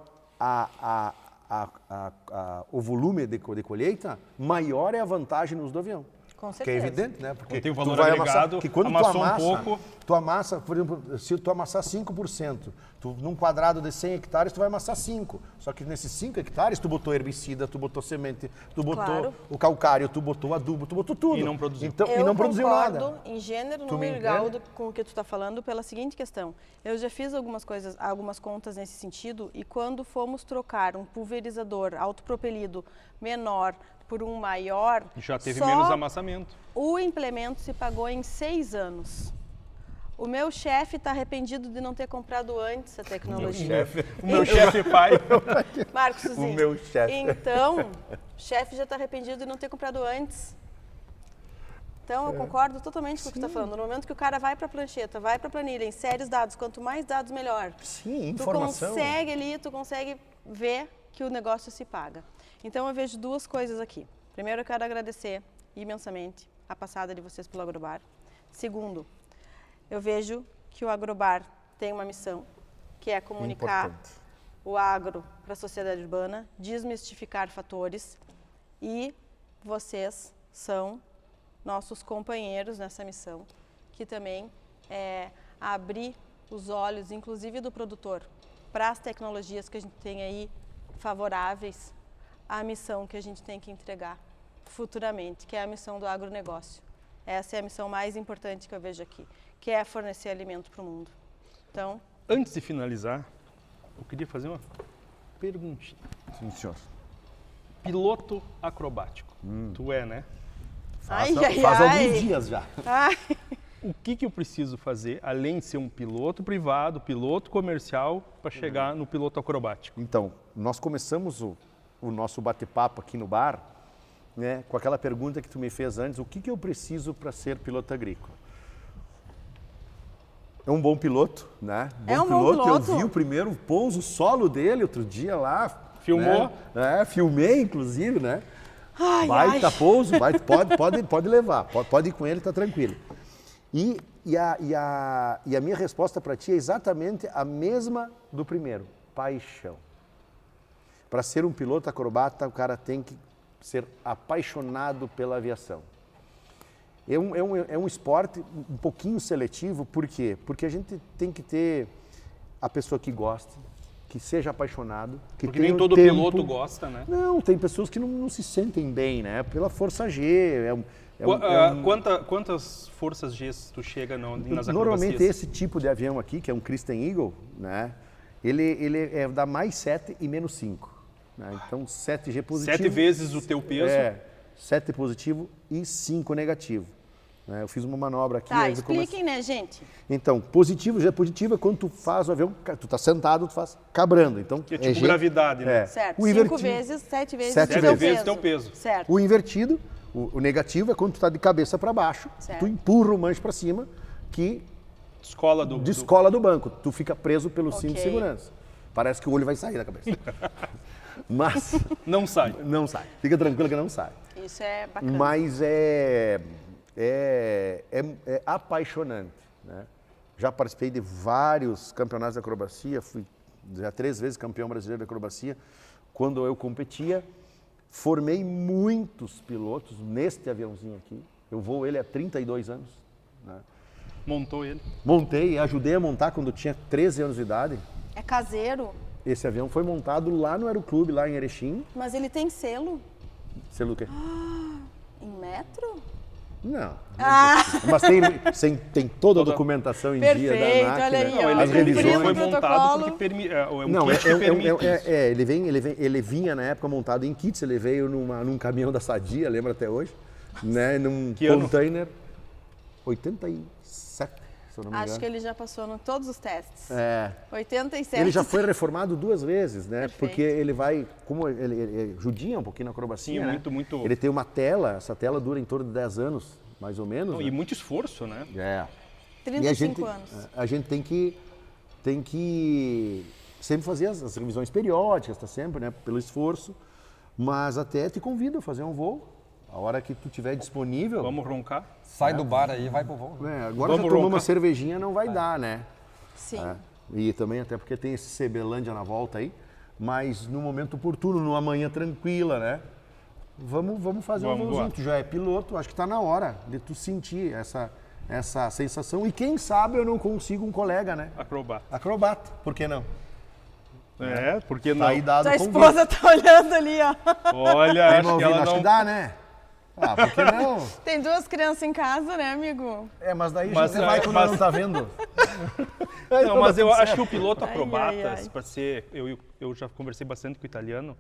o volume de colheita, maior é a vantagem no uso do avião. Com Que é certeza. evidente, né? Porque Quando tem o tu valor vai agregado, amassar, que quando amassou um pouco. tu amassa, por exemplo, se tu amassar 5%, num quadrado de 100 hectares, tu vai amassar 5. Só que nesses 5 hectares, tu botou herbicida, tu botou semente, tu botou Claro. o calcário, tu botou adubo, tu botou tudo. E não produziu. Então, Eu e não produziu concordo nada. em gênero, Tu me número e grau entende? com o que tu está falando pela seguinte questão. Eu já fiz algumas contas nesse sentido, e quando fomos trocar um pulverizador autopropelido menor por um maior, Já teve só menos amassamento. o implemento se pagou em 6 anos. O meu chefe está arrependido de não ter comprado antes a tecnologia. O meu chefe pai. Marcos Suzinho. O meu chefe. Então, o chefe já está arrependido de não ter comprado antes. Então, eu concordo totalmente com o que você está falando. No momento que o cara vai para a prancheta, vai para a planilha, insere os dados, quanto mais dados, melhor. Sim, Tu informação. consegue ali, tu consegue ver que o negócio se paga. Então, eu vejo duas coisas aqui. Primeiro, eu quero agradecer imensamente a passada de vocês pelo Agrobar. Segundo, eu vejo que o Agrobar tem uma missão, que é comunicar Importante. o agro para a sociedade urbana, desmistificar fatores, e vocês são nossos companheiros nessa missão, que também é abrir os olhos, inclusive do produtor, para as tecnologias que a gente tem aí favoráveis à missão que a gente tem que entregar futuramente, que é a missão do agronegócio. Essa é a missão mais importante que eu vejo aqui, que é fornecer alimento para o mundo. Então, Antes de finalizar, eu queria fazer uma perguntinha. Sim, senhor. Piloto acrobático. Tu é, né? ai, Faz alguns dias já. Ai. O que eu preciso fazer, além de ser um piloto privado, piloto comercial, para chegar no piloto acrobático? Então, nós começamos o nosso bate-papo aqui no bar, né, com aquela pergunta que tu me fez antes, o que eu preciso para ser piloto agrícola? É um bom piloto, né? É um bom piloto. Eu vi o primeiro pouso solo dele outro dia lá, Filmou? Né? Filmei, inclusive, né? Ai, Baita pouso, pode levar, pode ir com ele, tá tranquilo. E a minha resposta para ti é exatamente a mesma do primeiro, paixão. Para ser um piloto acrobata, o cara tem que ser apaixonado pela aviação. É um esporte um pouquinho seletivo, por quê? Porque a gente tem que ter a pessoa que gosta, que seja apaixonado, que Porque tenha nem todo tempo. piloto gosta, né? Não, tem pessoas que não se sentem bem, né? Pela força G. Quantas forças G tu chega nas Normalmente acrobacias? esse tipo de avião aqui, que é um Christen Eagle, né? Ele é dá mais 7 e menos 5. Né? Então 7G positivo. 7 vezes o teu peso. 7 positivo e 5 negativo. Né? Eu fiz uma manobra aqui. Tá, expliquem, né, gente? Então, positivo, G positivo é quando tu faz o avião, tu tá sentado, tu faz cabrando. Então, Que é tipo G, gravidade, né? Certo, O 5 invertido. vezes, 7 vezes Sete o teu vezes peso. teu peso. Certo. O invertido, o negativo é quando tu tá de cabeça para baixo, Certo. tu empurra o manche para cima, que Escola descola do banco. Tu fica preso pelo cinto de Ok. segurança. Parece que o olho vai sair da cabeça. Mas Não sai. não sai. Fica tranquilo que não sai. Isso é bacana. Mas é apaixonante. Né? Já participei de vários campeonatos de acrobacia, fui já 3 vezes campeão brasileiro de acrobacia. Quando eu competia, formei muitos pilotos neste aviãozinho aqui. Eu voo ele há 32 anos. Né? Montou ele. Montei, ajudei a montar quando eu tinha 13 anos de idade. É caseiro, Esse avião foi montado lá no Aeroclube, lá em Erechim. mas ele tem selo Selo o quê? em metro? Não. Ah, Mas tem toda a documentação em dia da perfeito, máquina. olha aí, Não, ó. ele, as ele revisões. foi Protocolo. montado porque é um Não, kit que permite isso. ele vinha na época montado em kits, ele veio num caminhão da Sadia, lembra até hoje, né, num Que ano? container 87, se eu não me engano. Acho que ele já passou em todos os testes. É. 87. Ele já foi reformado 2 vezes, né? Perfeito. Porque ele vai, como ele judia um pouquinho na acrobacia, Sim, né? muito. Ele tem uma tela, essa tela dura em torno de 10 anos, mais ou menos. Não, né? e muito esforço, né? É. 35 anos. A gente tem que sempre fazer as revisões periódicas, tá sempre, né? Pelo esforço. Mas até te convido a fazer um voo. A hora que tu tiver disponível. Vamos roncar? Sai do bar aí e vai pro voo. Agora Vamos já tomar uma roncar. cervejinha não vai dar, né? Sim. É. E também até porque tem esse CBlândia na volta aí. Mas no momento oportuno, numa manhã tranquila, né? Vamos fazer um Vamos voozinho. voar. Tu já é piloto, acho que tá na hora de tu sentir essa sensação. E quem sabe eu não consigo um colega, né? Acrobata. Acrobata, por que não? Porque Tá não. aí dado Tua o convite. esposa tá olhando ali, ó. Olha, Quem acho não que ouvindo, ela acho não... que dá, né? Ah, por que não? Tem 2 crianças em casa, né, amigo? Mas daí Mas, você vai quando mas- não tá vendo. Não, mas eu acho que o Ai, piloto ai, acrobata, ai. para ser, eu já conversei bastante com o italiano,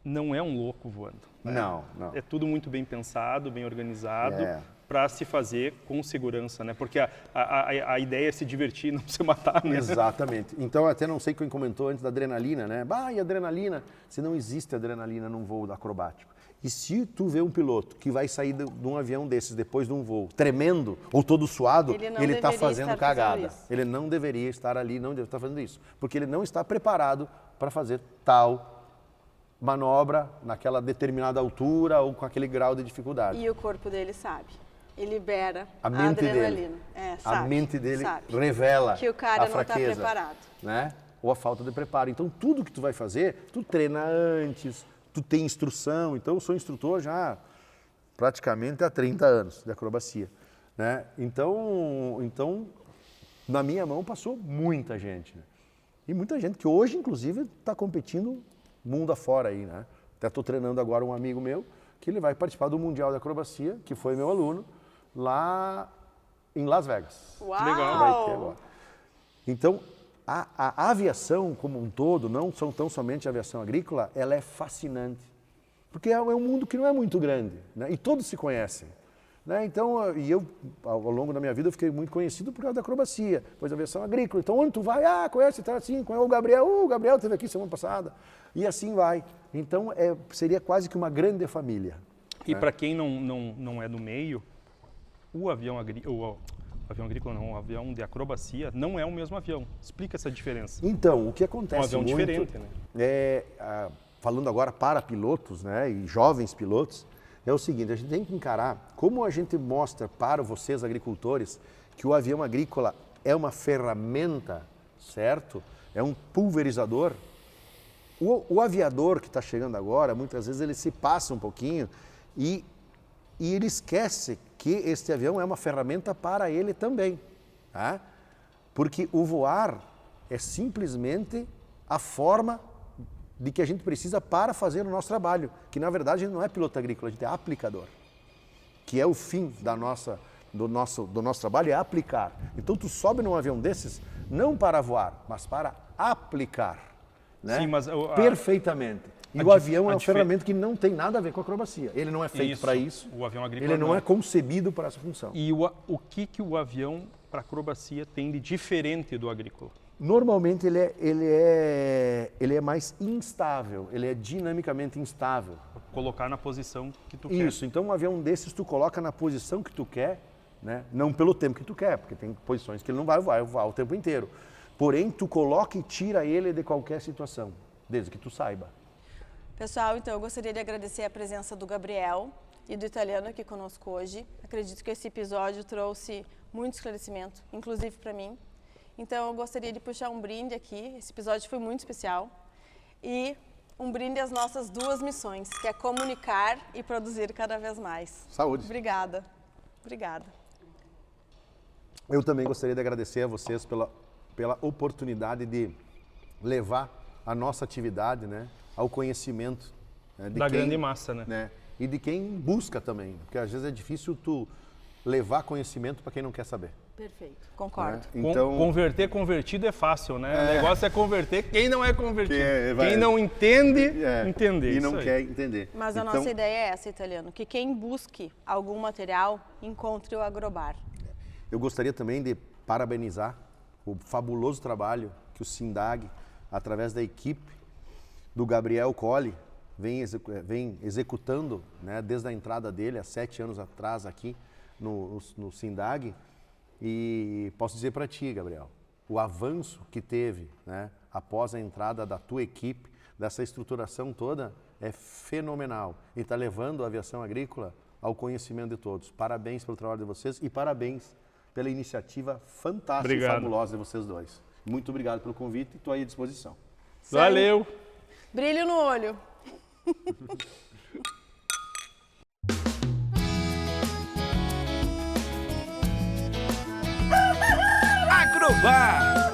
não é um louco voando. Não. É tudo muito bem pensado, bem organizado, É. para se fazer com segurança, né? Porque a ideia é se divertir, não se matar, né? Exatamente. Então, até não sei quem comentou antes da adrenalina, né? E adrenalina? Se não existe adrenalina num voo acrobático. E se tu vê um piloto que vai sair de um avião desses depois de um voo tremendo ou todo suado, Ele não ele está deveria fazendo estar cagada. fazendo isso. Ele não deveria estar ali, não deve estar fazendo isso. Porque ele não está preparado para fazer tal manobra naquela determinada altura ou com aquele grau de dificuldade. E o corpo dele sabe. E libera A a mente adrenalina. dele. Sabe, A mente dele sabe. revela Que o cara a não tá fraqueza, preparado. né? Ou a falta de preparo. Então, tudo que tu vai fazer, tu treina antes, tu tem instrução. Então, eu sou instrutor já praticamente há 30 anos de acrobacia, né? Então na minha mão passou muita gente, né? E muita gente que hoje, inclusive, está competindo mundo afora aí, né? Até estou treinando agora um amigo meu que ele vai participar do Mundial de Acrobacia, que foi meu aluno, lá em Las Vegas. Uau! Vai ter agora. Então, a aviação como um todo, não são tão somente a aviação agrícola, ela é fascinante. Porque é um mundo que não é muito grande, né? E todos se conhecem. Né? Então, e eu, ao longo da minha vida, eu fiquei muito conhecido por causa da acrobacia, depois da aviação agrícola. Então, onde tu vai? Conhece, tá assim, conhece o Gabriel. O Gabriel esteve aqui semana passada. E assim vai. Então, seria quase que uma grande família. E para quem não é do meio, o avião avião agrícola não, o avião de acrobacia não é o mesmo avião. Explica essa diferença. Então, o que É um acontece avião muito diferente, né? falando agora para pilotos, né, e jovens pilotos, é o seguinte, a gente tem que encarar como a gente mostra para vocês, agricultores, que o avião agrícola é uma ferramenta, certo? É um pulverizador. O aviador que está chegando agora, muitas vezes ele se passa um pouquinho e ele esquece que este avião é uma ferramenta para ele também, tá? Porque o voar é simplesmente a forma de que a gente precisa para fazer o nosso trabalho, que na verdade a gente não é piloto agrícola, a gente é aplicador, que é o fim do nosso trabalho, é aplicar. Então tu sobe num avião desses não para voar, mas para aplicar, né? Sim, mas perfeitamente. E o avião é uma ferramenta que não tem nada a ver com a acrobacia. Ele não é feito para isso. O avião agrícola ele não é concebido para essa função. E o que o avião para acrobacia tem de diferente do agrícola? Normalmente ele é mais instável, ele é dinamicamente instável. Colocar na posição que tu quer. Isso, então um avião desses tu coloca na posição que tu quer, né? Não pelo tempo que tu quer, porque tem posições que ele não vai voar o tempo inteiro. Porém, tu coloca e tira ele de qualquer situação, desde que tu saiba. Pessoal, então eu gostaria de agradecer a presença do Gabriel e do Italiano aqui conosco hoje. Acredito que esse episódio trouxe muito esclarecimento, inclusive para mim. Então eu gostaria de puxar um brinde aqui, esse episódio foi muito especial. E um brinde às nossas duas missões, que é comunicar e produzir cada vez mais. Saúde. Obrigada. Obrigada. Eu também gostaria de agradecer a vocês pela oportunidade de levar a nossa atividade, né, ao conhecimento, né, da grande massa, né? E de quem busca também, porque às vezes é difícil tu levar conhecimento para quem não quer saber. Perfeito, concordo. Né? Então, converter convertido é fácil, né? O negócio é converter quem não é convertido. Quem não entende, entender. E não isso quer aí. entender. Mas a Então, nossa ideia é essa, Italiano, que quem busque algum material, encontre o Agrobar. Eu gostaria também de parabenizar o fabuloso trabalho que o SINDAG, através da equipe do Gabriel Colli, vem executando, né, desde a entrada dele, há 7 anos atrás aqui no SINDAG. E posso dizer para ti, Gabriel, o avanço que teve, né, após a entrada da tua equipe, dessa estruturação toda, é fenomenal. E está levando a aviação agrícola ao conhecimento de todos. Parabéns pelo trabalho de vocês e parabéns pela iniciativa fantástica e fabulosa de vocês dois. Muito obrigado pelo convite e estou aí à disposição. Valeu! Brilho no olho. Agrobar!